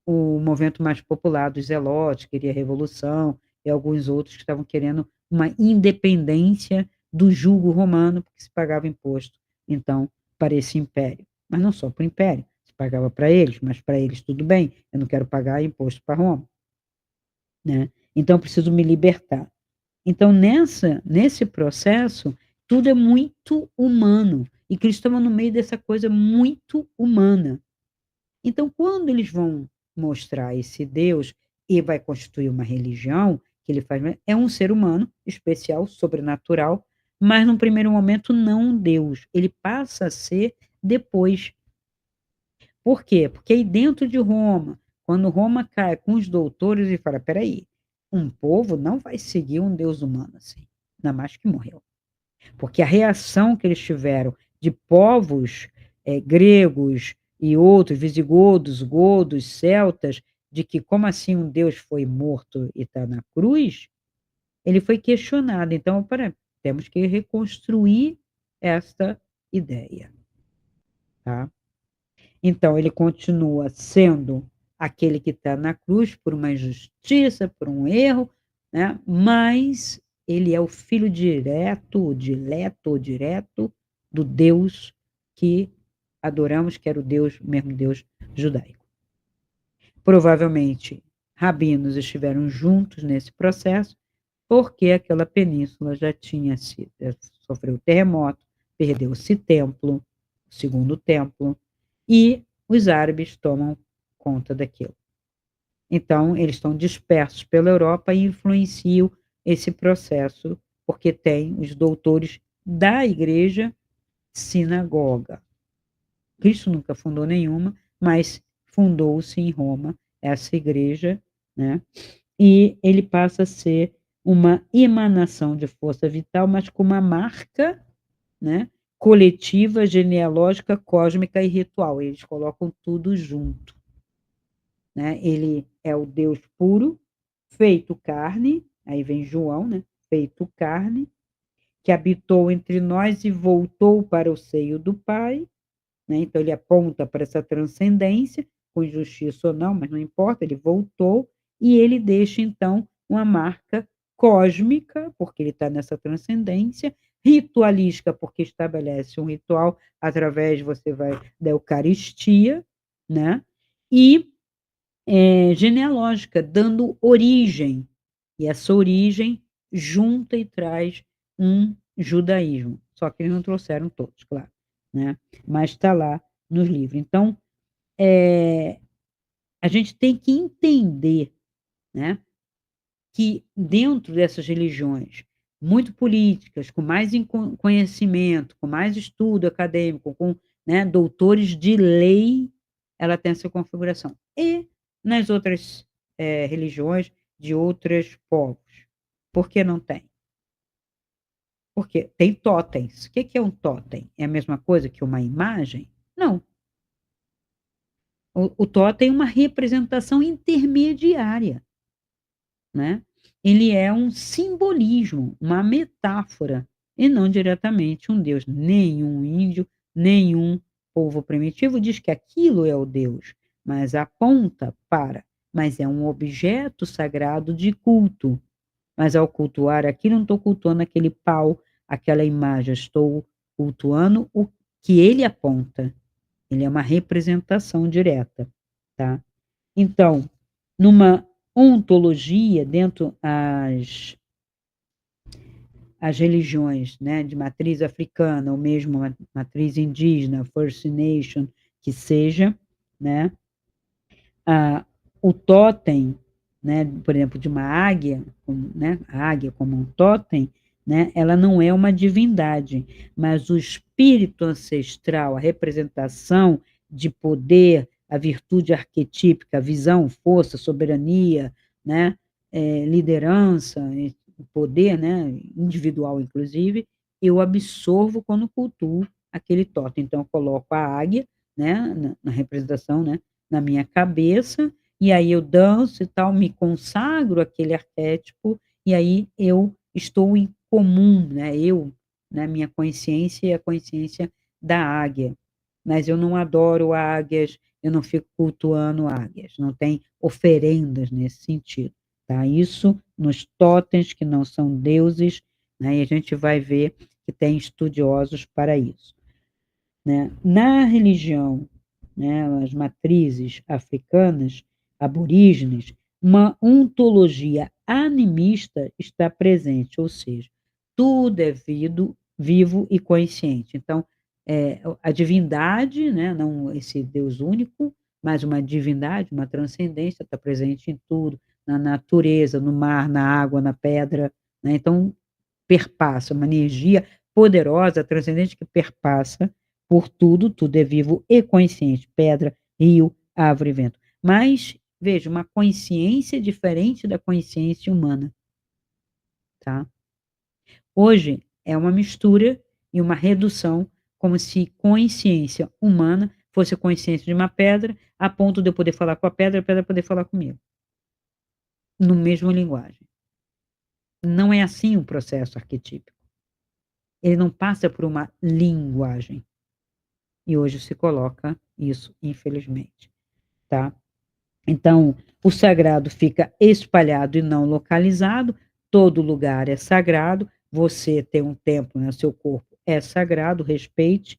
Speaker 1: o movimento mais popular dos zelotes, queria revolução, e alguns outros que estavam querendo uma independência do jugo romano, porque se pagava imposto, então, para esse império. Mas não só para o império, se pagava para eles, mas para eles tudo bem, eu não quero pagar imposto para Roma, né? Então, eu preciso me libertar. Então, nesse processo, tudo é muito humano, e Cristo estava no meio dessa coisa muito humana. Então, quando eles vão mostrar esse Deus e vai constituir uma religião, que ele faz, é um ser humano especial, sobrenatural, mas num primeiro momento não um Deus. Ele passa a ser depois. Por quê? Porque aí dentro de Roma, quando Roma cai com os doutores e fala, peraí, um povo não vai seguir um Deus humano assim, ainda mais que morreu. Porque a reação que eles tiveram de povos gregos e outros, visigodos, godos, celtas, de que como assim um Deus foi morto e está na cruz, ele foi questionado. Então, temos que reconstruir esta ideia. Tá? Então, ele continua sendo aquele que está na cruz por uma injustiça, por um erro, né? Mas ele é o filho direto, dileto, direto do Deus que adoramos, que era o Deus, mesmo Deus judaico. Provavelmente, rabinos estiveram juntos nesse processo, porque aquela península já tinha sido, sofreu terremoto, perdeu-se templo, o segundo templo, e os árabes tomam conta daquilo. Então, eles estão dispersos pela Europa e influenciam esse processo, porque tem os doutores da igreja sinagoga. Cristo nunca fundou nenhuma, mas fundou-se em Roma essa igreja, né? E ele passa a ser uma emanação de força vital, mas com uma marca, né, coletiva, genealógica, cósmica e ritual. Eles colocam tudo junto, né? Ele é o Deus puro, feito carne, aí vem João, né? Feito carne, que habitou entre nós e voltou para o seio do Pai, né? Então ele aponta para essa transcendência, com justiça ou não, mas não importa, ele voltou e ele deixa então uma marca cósmica, porque ele está nessa transcendência, ritualística, porque estabelece um ritual através, você vai, da Eucaristia, né? E genealógica, dando origem. E essa origem junta e traz um judaísmo. Só que eles não trouxeram todos, claro, né? Mas está lá nos livros. Então, a gente tem que entender, né, que dentro dessas religiões muito políticas, com mais conhecimento, com mais estudo acadêmico, com, né, doutores de lei, ela tem essa configuração. E nas outras religiões de outros povos, por que não tem? Porque tem totens. O que que é um totem? É a mesma coisa que uma imagem? Não. O totem é uma representação intermediária, né? Ele é um simbolismo, uma metáfora, e não diretamente um Deus. Nenhum índio, nenhum povo primitivo diz que aquilo é o Deus, mas aponta para, mas é um objeto sagrado de culto. Mas ao cultuar aquilo, não estou cultuando aquele pau, aquela imagem, estou cultuando o que ele aponta. Ele é uma representação direta, tá? Então, numa ontologia, dentro as religiões, né, de matriz africana, ou mesmo matriz indígena, First Nation, que seja, né, a, o totem, né, por exemplo, de uma águia, né, a águia como um totem, né, ela não é uma divindade, mas o espírito ancestral, a representação de poder, a virtude arquetípica, a visão, força, soberania, né, liderança, poder, né, individual inclusive, eu absorvo quando cultuo aquele totem. Então, eu coloco a águia, né, na representação, né, na minha cabeça, e aí eu danço e tal, me consagro àquele arquétipo, e aí eu estou em comum, né, eu, né, minha consciência e a consciência da águia. Mas eu não adoro águias, eu não fico cultuando águias, não tem oferendas nesse sentido, tá? Isso nos totens que não são deuses, né, e a gente vai ver que tem estudiosos para isso, né? Na religião, né, as matrizes africanas, aborígenes, uma ontologia animista está presente, ou seja, tudo é vivo e consciente. Então, a divindade, né, não esse Deus único, mas uma divindade, uma transcendência está presente em tudo, na natureza, no mar, na água, na pedra, né? Então, perpassa, uma energia poderosa, transcendente, que perpassa por tudo, tudo é vivo e consciente, pedra, rio, árvore, vento. Mas, veja, uma consciência diferente da consciência humana, tá? Hoje é uma mistura e uma redução, como se consciência humana fosse a consciência de uma pedra, a ponto de eu poder falar com a pedra poder falar comigo, no mesmo linguagem. Não é assim o processo arquetípico. Ele não passa por uma linguagem. E hoje se coloca isso, infelizmente, tá? Então, o sagrado fica espalhado e não localizado, todo lugar é sagrado, você tem um templo, né, seu corpo é sagrado, respeite,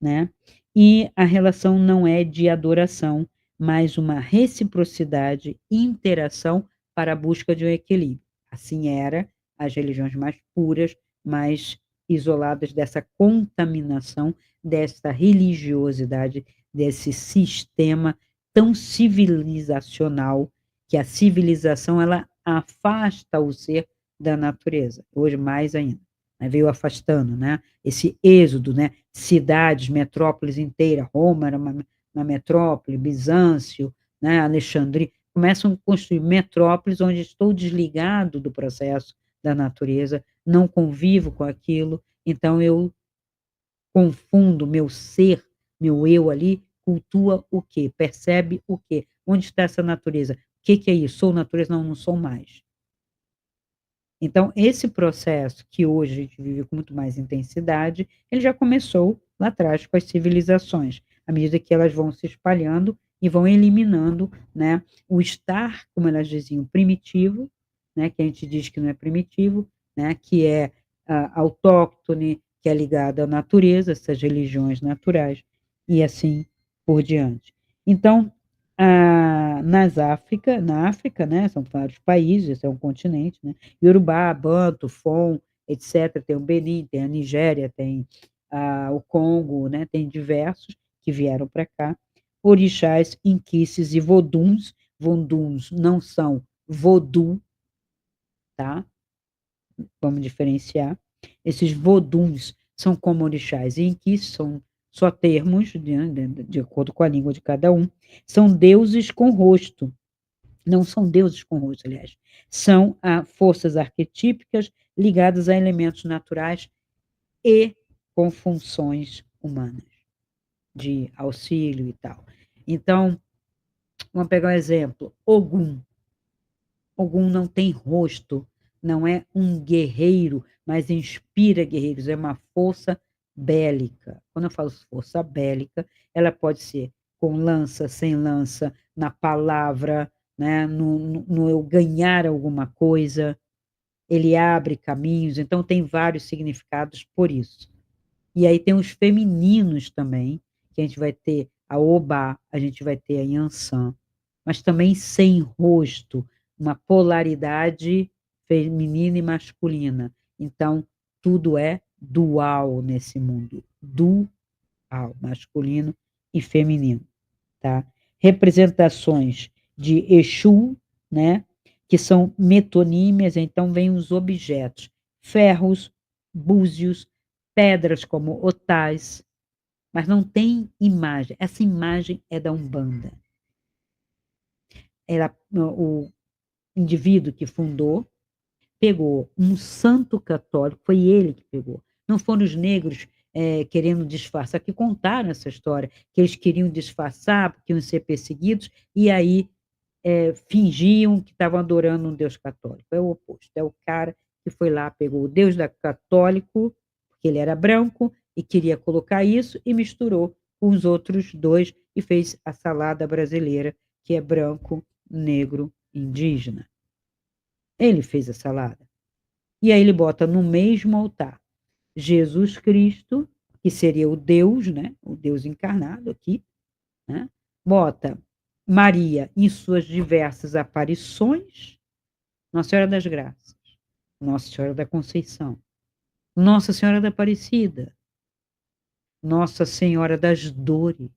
Speaker 1: né? E a relação não é de adoração, mas uma reciprocidade, interação para a busca de um equilíbrio. Assim era as religiões mais puras, mais isoladas dessa contaminação, dessa religiosidade, desse sistema tão civilizacional, que a civilização ela afasta o ser da natureza, hoje mais ainda, né? Veio afastando, né? Esse êxodo, né? Cidades, metrópoles inteiras, Roma era uma metrópole, Bizâncio, né? Alexandria, começam a construir metrópoles onde estou desligado do processo da natureza, não convivo com aquilo, então eu confundo meu ser, meu eu ali, cultua o quê? Percebe o quê? Onde está essa natureza? O que que é isso? Sou natureza? Não, não sou mais. Então, esse processo que hoje a gente vive com muito mais intensidade, ele já começou lá atrás com as civilizações, à medida que elas vão se espalhando e vão eliminando, né, o estar, como elas diziam, primitivo, né, que a gente diz que não é primitivo, né, que é autóctone, que é ligado à natureza, essas religiões naturais, e assim por diante. Então, na África, né, são vários países, é um continente, né, Iorubá, Banto, Fon, etc. Tem o Benin, tem a Nigéria, tem o Congo, né, tem diversos que vieram para cá. Orixás, inquices e voduns. Voduns não são vodu, tá? vamos diferenciar. Esses voduns são como orixás, em que são só termos, de acordo com a língua de cada um, são deuses com rosto. Não são deuses com rosto, aliás. São forças arquetípicas ligadas a elementos naturais e com funções humanas, de auxílio e tal. Então, vamos pegar um exemplo. Ogum. Ogum não tem rosto, não é um guerreiro, mas inspira guerreiros, é uma força bélica. Quando eu falo força bélica, ela pode ser com lança, sem lança, na palavra, né? no eu ganhar alguma coisa, ele abre caminhos, então tem vários significados por isso. E aí tem os femininos também, que a gente vai ter a Obá, a gente vai ter a Yansan, mas também sem rosto, uma polaridade feminina e masculina. Então, tudo é dual nesse mundo, dual, masculino e feminino, tá? Representações de Exu, né, que são metonímias, então vêm os objetos, ferros, búzios, pedras como otais, mas não tem imagem. Essa imagem é da Umbanda. O indivíduo que fundou pegou um santo católico, foi ele que pegou. Não foram os negros querendo disfarçar, que contaram essa história, que eles queriam disfarçar, porque iam ser perseguidos, e aí fingiam que estavam adorando um Deus católico. É o oposto. É o cara que foi lá, pegou o Deus católico, porque ele era branco, e queria colocar isso, e misturou com os outros dois, e fez a salada brasileira, que é branco, negro, indígena. Ele fez a salada. E aí ele bota no mesmo altar Jesus Cristo, que seria o Deus, né? O Deus encarnado aqui, né? Bota Maria em suas diversas aparições, Nossa Senhora das Graças, Nossa Senhora da Conceição, Nossa Senhora da Aparecida, Nossa Senhora das Dores.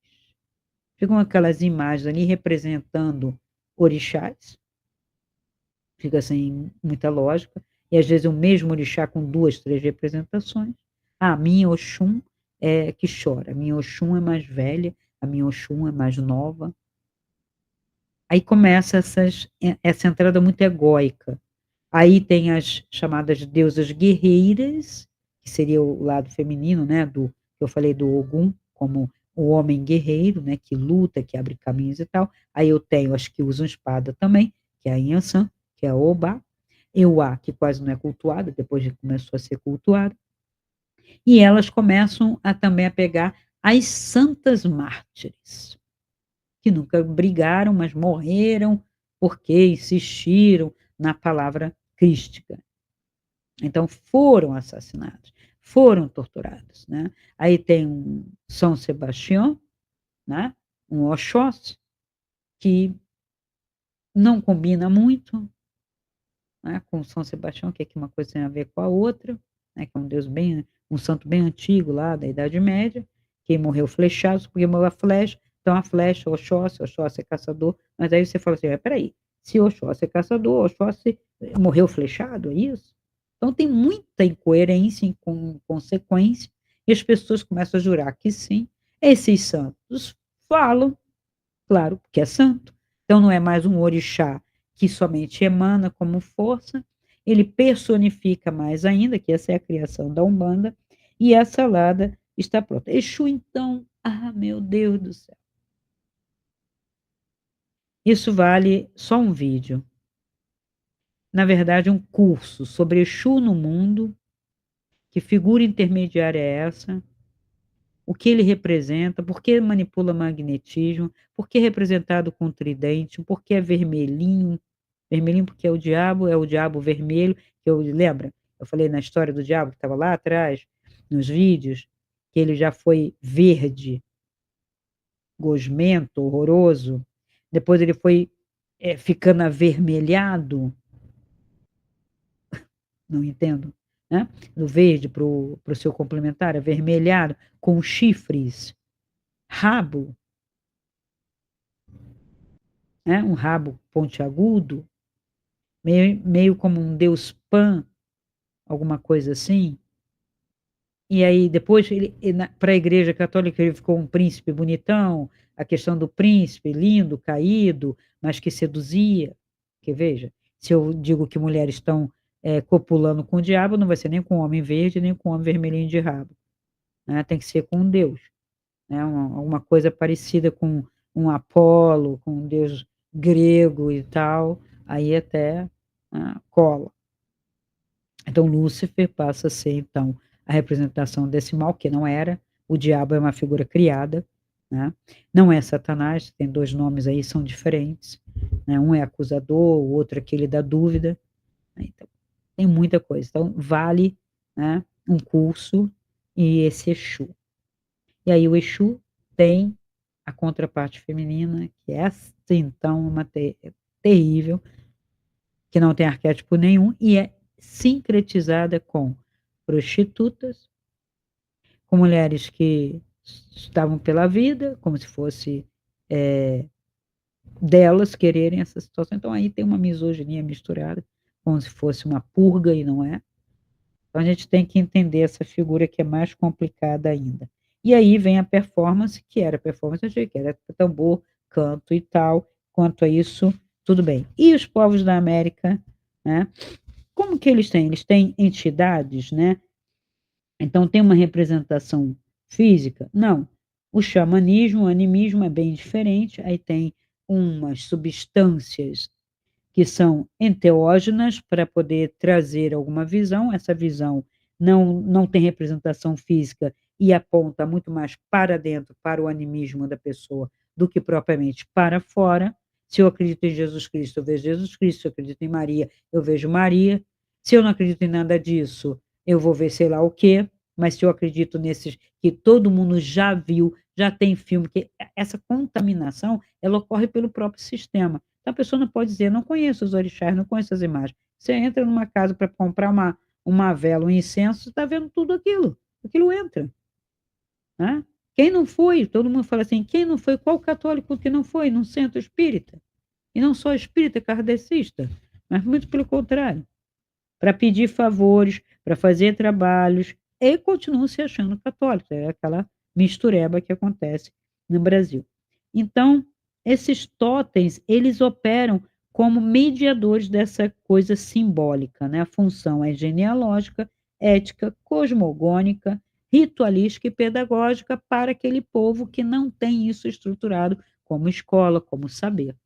Speaker 1: Ficam aquelas imagens ali representando orixás, fica sem muita lógica, e às vezes o mesmo orixá com duas, três representações. A minha Oxum é que chora, a minha Oxum é mais velha, a minha Oxum é mais nova. Aí começa essa entrada muito egóica. Aí tem as chamadas deusas guerreiras, que seria o lado feminino, né, que eu falei do Ogum, como o homem guerreiro, né, que luta, que abre caminhos e tal. Aí eu tenho as que usam espada também, que é a Yansan, que é a Obá. Euá, que quase não é cultuada, depois já começou a ser cultuada. E elas começam também a pegar as santas mártires, que nunca brigaram, mas morreram porque insistiram na palavra crística. Então, foram assassinados, foram torturados. Né? Aí tem um São Sebastião, né? Um Oxóssi, que não combina muito, né? Com São Sebastião, que aqui uma coisa tem a ver com a outra, né? Que é um deus bem, um santo bem antigo lá da Idade Média, que morreu flechado, porque morreu a flecha, então a flecha, Oxóssi é caçador, mas aí você fala assim, peraí, se Oxóssi é caçador, Oxóssi morreu flechado, é isso? Então tem muita incoerência, consequência, e as pessoas começam a jurar que sim, esses santos falam, claro, porque é santo. Então não é mais um orixá que somente emana como força, ele personifica mais ainda, que essa é a criação da Umbanda, e a salada está pronta. Exu, então, meu Deus do céu. Isso vale só um vídeo. Na verdade, um curso sobre Exu no mundo, que figura intermediária é essa, o que ele representa, por que manipula magnetismo, por que é representado com tridente, por que é vermelhinho, vermelhinho porque é o diabo vermelho, que eu lembra? Eu falei na história do diabo que estava lá atrás, nos vídeos, que ele já foi verde, gosmento, horroroso, depois ele foi ficando avermelhado, não entendo, né? Do verde para o seu complementar, avermelhado, com chifres, rabo, né? Um rabo pontiagudo, meio como um deus Pan, alguma coisa assim. E aí depois ele para a igreja católica ele ficou um príncipe bonitão, a questão do príncipe lindo, caído, mas que seduzia. Porque veja, se eu digo que mulheres estão, copulando com o diabo, não vai ser nem com o homem verde, nem com o homem vermelhinho de rabo, né, tem que ser com Deus, né, alguma coisa parecida com um Apolo, com um deus grego e tal, aí até, cola. Então Lúcifer passa a ser, então, a representação desse mal, que não era, o diabo é uma figura criada, né, não é Satanás, tem 2 nomes aí, são diferentes, né, um é acusador, o outro é aquele da dúvida, né, então, tem muita coisa. Então vale, né, um curso e esse Exu. E aí o Exu tem a contraparte feminina, que é assim, então, uma terrível, que não tem arquétipo nenhum e é sincretizada com prostitutas, com mulheres que estavam pela vida, como se fosse, delas quererem essa situação. Então aí tem uma misoginia misturada, como se fosse uma purga e não é. Então a gente tem que entender essa figura que é mais complicada ainda. E aí vem a performance, que era performance antiga, que era tambor, canto e tal. Quanto a isso, tudo bem. E os povos da América, né? Como que eles têm? Eles têm entidades, né? Então tem uma representação física? Não. O xamanismo, o animismo é bem diferente, aí tem umas substâncias que são enteógenas para poder trazer alguma visão, essa visão não tem representação física e aponta muito mais para dentro, para o animismo da pessoa, do que propriamente para fora. Se eu acredito em Jesus Cristo, eu vejo Jesus Cristo, se eu acredito em Maria, eu vejo Maria. Se eu não acredito em nada disso, eu vou ver sei lá o quê, mas se eu acredito nesses que todo mundo já viu, já tem filme, que essa contaminação, ela ocorre pelo próprio sistema. Então a pessoa não pode dizer: "Não conheço os orixás, não conheço as imagens". Você entra numa casa para comprar uma vela, um incenso, você está vendo tudo aquilo, aquilo entra, né. Quem não foi, todo mundo fala assim: "Quem não foi, qual católico que não foi num centro espírita?". E não só espírita, kardecista, mas muito pelo contrário, para pedir favores, para fazer trabalhos, e continuam se achando católicos, é aquela mistureba que acontece no Brasil. Então, esses totens, eles operam como mediadores dessa coisa simbólica, né, a função é genealógica, ética, cosmogônica, ritualística e pedagógica para aquele povo que não tem isso estruturado como escola, como saber.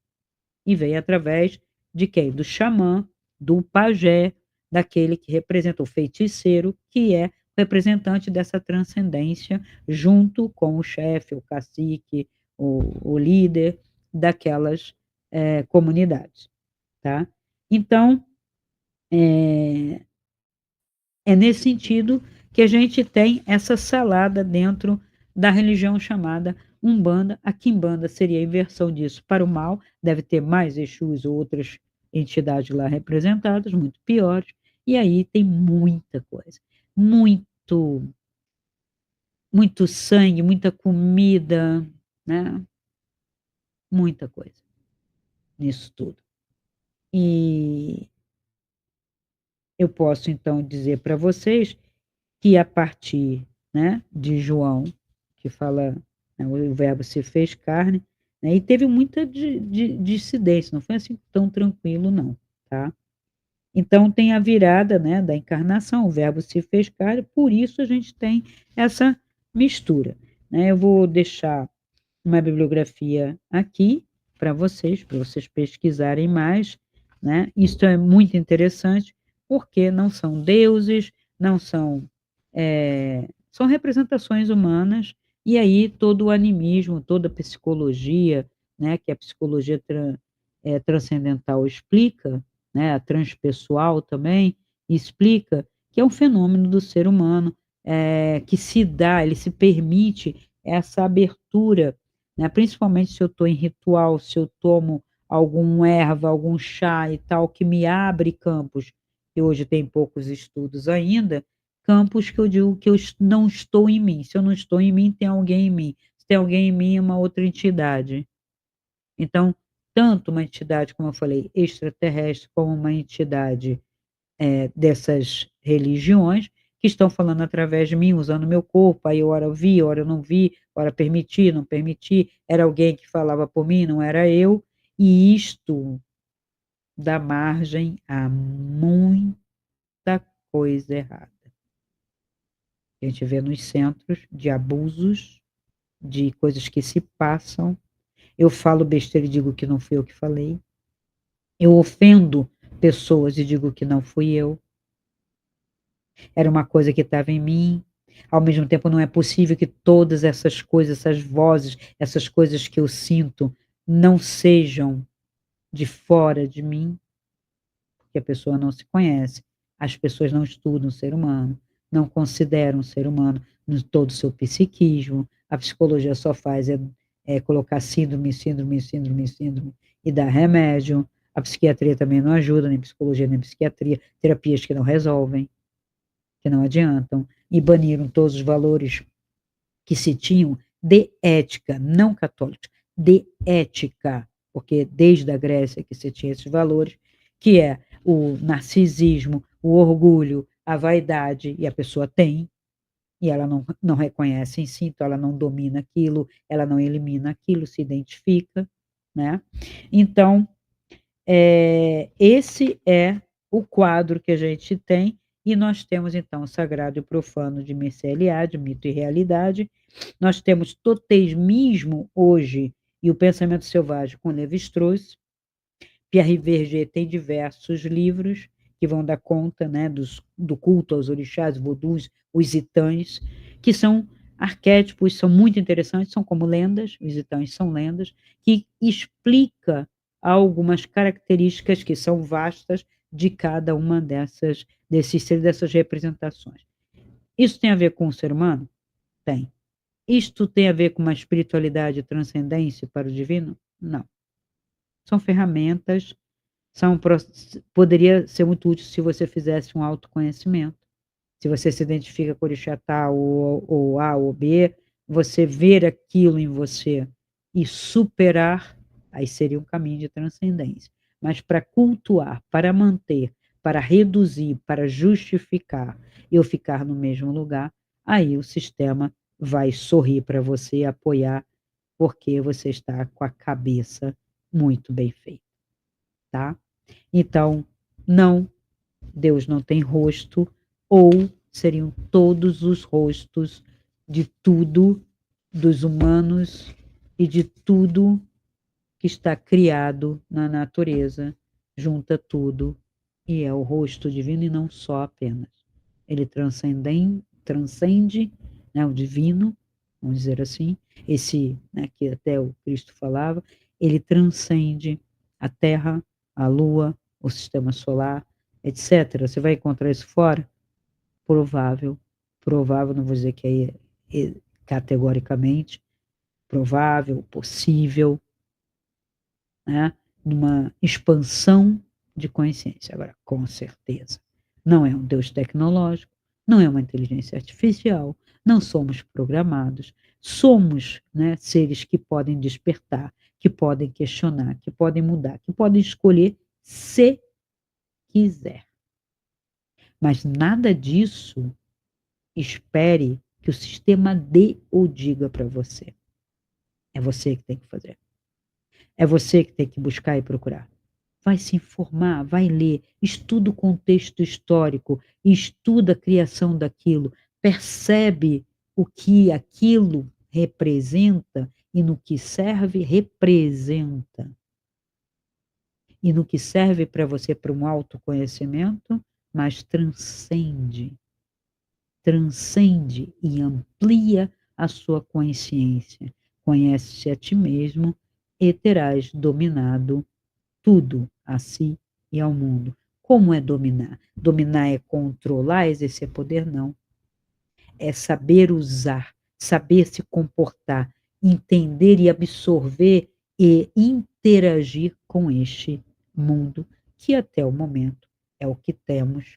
Speaker 1: E vem através de quem? Do xamã, do pajé, daquele que representa o feiticeiro, que é representante dessa transcendência, junto com o chefe, o cacique, o líder daquelas, comunidades, tá. Então, eh, é nesse sentido que a gente tem essa salada dentro da religião chamada Umbanda. A Quimbanda seria a inversão disso para o mal, deve ter mais Exus ou outras entidades lá representadas, muito piores, e aí tem muita coisa, muito muito sangue, muita comida, né, muita coisa nisso tudo. E eu posso então dizer para vocês que a partir, né, de João, que fala, né, o verbo se fez carne, né, e teve muita dissidência, não foi assim tão tranquilo não, tá. Então tem a virada, né, da encarnação, o verbo se fez carne, por isso a gente tem essa mistura, né. Eu vou deixar uma bibliografia aqui para vocês pesquisarem mais, né. Isso é muito interessante, porque não são deuses, não são, são representações humanas, e aí todo o animismo, toda a psicologia, né, que a psicologia transcendental explica, né, a transpessoal também, explica que é um fenômeno do ser humano, que se dá, ele se permite essa abertura, né, principalmente se eu estou em ritual, se eu tomo algum erva, algum chá e tal, que me abre campos, que hoje tem poucos estudos ainda, campos que eu digo que eu não estou em mim, se eu não estou em mim, tem alguém em mim, se tem alguém em mim, é uma outra entidade. Então, tanto uma entidade, como eu falei, extraterrestre, como uma entidade, dessas religiões que estão falando através de mim, usando meu corpo, aí ora eu vi, ora eu não vi, ora permiti, não permiti, era alguém que falava por mim, não era eu, e isto dá margem a muita coisa errada. A gente vê nos centros de abusos, de coisas que se passam. Eu falo besteira e digo que não fui eu que falei. Eu ofendo pessoas e digo que não fui eu. Era uma coisa que estava em mim. Ao mesmo tempo, não é possível que todas essas coisas, essas vozes, essas coisas que eu sinto, não sejam de fora de mim, porque a pessoa não se conhece. As pessoas não estudam o ser humano, não consideram o ser humano no todo o seu psiquismo. A psicologia só faz colocar síndrome, síndrome, síndrome, síndrome e dar remédio. A psiquiatria também não ajuda, nem psicologia, nem psiquiatria. Terapias que não resolvem, que não adiantam, e baniram todos os valores que se tinham de ética, não católica, de ética, porque desde a Grécia que se tinha esses valores, que é o narcisismo, o orgulho, a vaidade, e a pessoa tem, e ela não reconhece em si, então ela não domina aquilo, ela não elimina aquilo, se identifica, né? Então, esse é o quadro que a gente tem, e nós temos, então, o sagrado e o profano de Mircea de Mito e Realidade. Nós temos totemismo hoje e o pensamento selvagem com Levi-Strauss. Pierre Verger tem diversos livros que vão dar conta, né, do culto aos orixás, vodus, os itãs, que são arquétipos, são muito interessantes, são como lendas, os itãs são lendas, que explica algumas características que são vastas de cada uma dessas representações. Isso tem a ver com o ser humano? Tem. Isto tem a ver com uma espiritualidade e transcendência para o divino? Não. São ferramentas, poderia ser muito útil se você fizesse um autoconhecimento. Se você se identifica com orixá tal ou A ou B, você ver aquilo em você e superar, aí seria um caminho de transcendência. Mas para cultuar, para manter, para reduzir, para justificar eu ficar no mesmo lugar, aí o sistema vai sorrir para você, apoiar, porque você está com a cabeça muito bem feita, tá? Então, não, Deus não tem rosto, ou seriam todos os rostos de tudo, dos humanos e de tudo que está criado na natureza, junta tudo e é o rosto divino e não só apenas. Ele transcende, né, o divino, vamos dizer assim, esse, né, que até o Cristo falava, ele transcende a Terra, a Lua, o sistema solar, etc. Você vai encontrar isso fora? Provável, provável, não vou dizer que é categoricamente, provável, possível, né, numa expansão de consciência. Agora, com certeza, não é um Deus tecnológico, não é uma inteligência artificial, não somos programados, somos, né, seres que podem despertar, que podem questionar, que podem mudar, que podem escolher se quiser. Mas nada disso espere que o sistema dê ou diga para você. É você que tem que fazer. É você que tem que buscar e procurar. Vai se informar, vai ler, estuda o contexto histórico, estuda a criação daquilo, percebe o que aquilo representa e no que serve, representa. E no que serve para você para um autoconhecimento, mas transcende e amplia a sua consciência. Conhece-se a ti mesmo e terás dominado tudo a si e ao mundo. Como é dominar? Dominar é controlar, exercer poder? Não. É saber usar, saber se comportar, entender e absorver e interagir com este mundo, que até o momento é o que temos,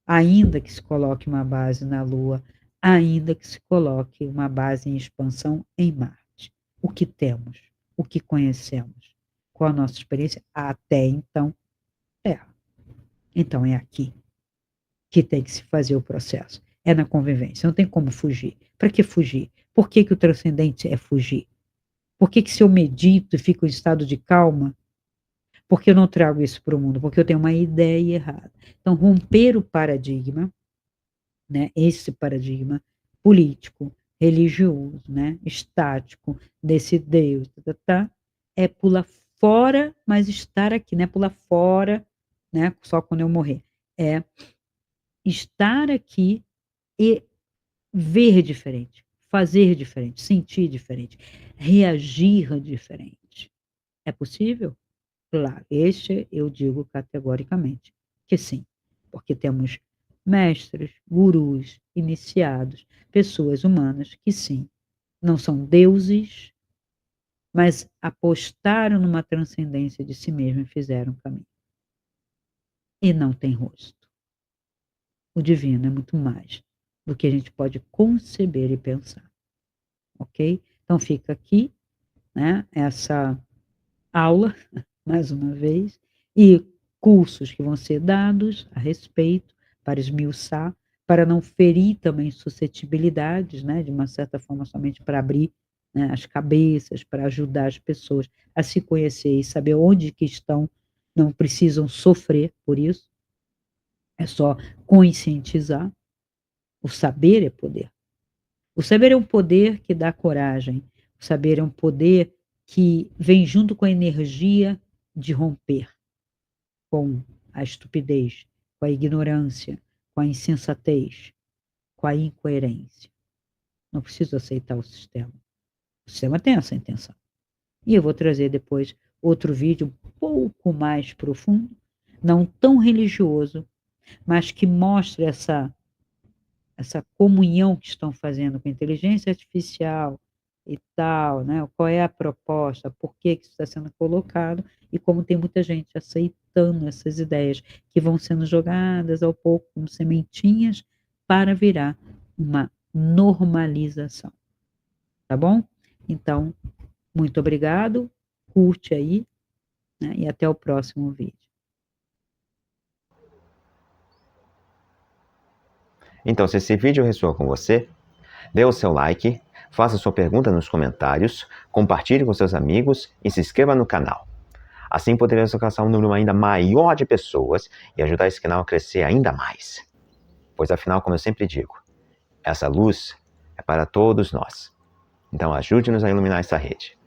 Speaker 1: ainda que se coloque uma base na Lua, ainda que se coloque uma base em expansão em Marte. O que temos, o que conhecemos, qual a nossa experiência até então é. Então é aqui. que tem que se fazer o processo. É na convivência, não tem como fugir. Para que fugir? Por que que o transcendente é fugir? Por que que se eu medito e fico em estado de calma, por que eu não trago isso para o mundo? Porque eu tenho uma ideia errada. Então, romper o paradigma, né, esse paradigma político, religioso, né, estático, desse Deus, é pular fora, mas estar aqui, não é pular fora, né, só quando eu morrer. É estar aqui e ver diferente, fazer diferente, sentir diferente, reagir diferente. É possível? Claro, este eu digo categoricamente que sim, porque temos mestres, gurus, iniciados, pessoas humanas que sim, não são deuses, mas apostaram numa transcendência de si mesmo e fizeram o caminho. E não tem rosto. O divino é muito mais do que a gente pode conceber e pensar, ok? Então fica aqui, né, essa aula, mais uma vez, e cursos que vão ser dados a respeito, para esmiuçar, para não ferir também suscetibilidades, né, de uma certa forma, somente para abrir, né, as cabeças, para ajudar as pessoas a se conhecer e saber onde que estão, não precisam sofrer por isso, é só conscientizar. O saber é poder. O saber é um poder que dá coragem. O saber é um poder que vem junto com a energia de romper com a estupidez, com a ignorância, com a insensatez, com a incoerência. Não preciso aceitar o sistema. O sistema tem essa intenção. E eu vou trazer depois outro vídeo um pouco mais profundo, não tão religioso, mas que mostre essa comunhão que estão fazendo com a inteligência artificial e tal, né? Qual é a proposta, por que que isso está sendo colocado e como tem muita gente aceitando essas ideias que vão sendo jogadas ao pouco como sementinhas para virar uma normalização, tá bom? Então, muito obrigado, curte aí, né? E até o próximo vídeo.
Speaker 2: Então, se esse vídeo ressoou com você, dê o seu like, faça sua pergunta nos comentários, compartilhe com seus amigos e se inscreva no canal. Assim poderemos alcançar um número ainda maior de pessoas e ajudar esse canal a crescer ainda mais. Pois afinal, como eu sempre digo, essa luz é para todos nós. Então ajude-nos a iluminar essa rede.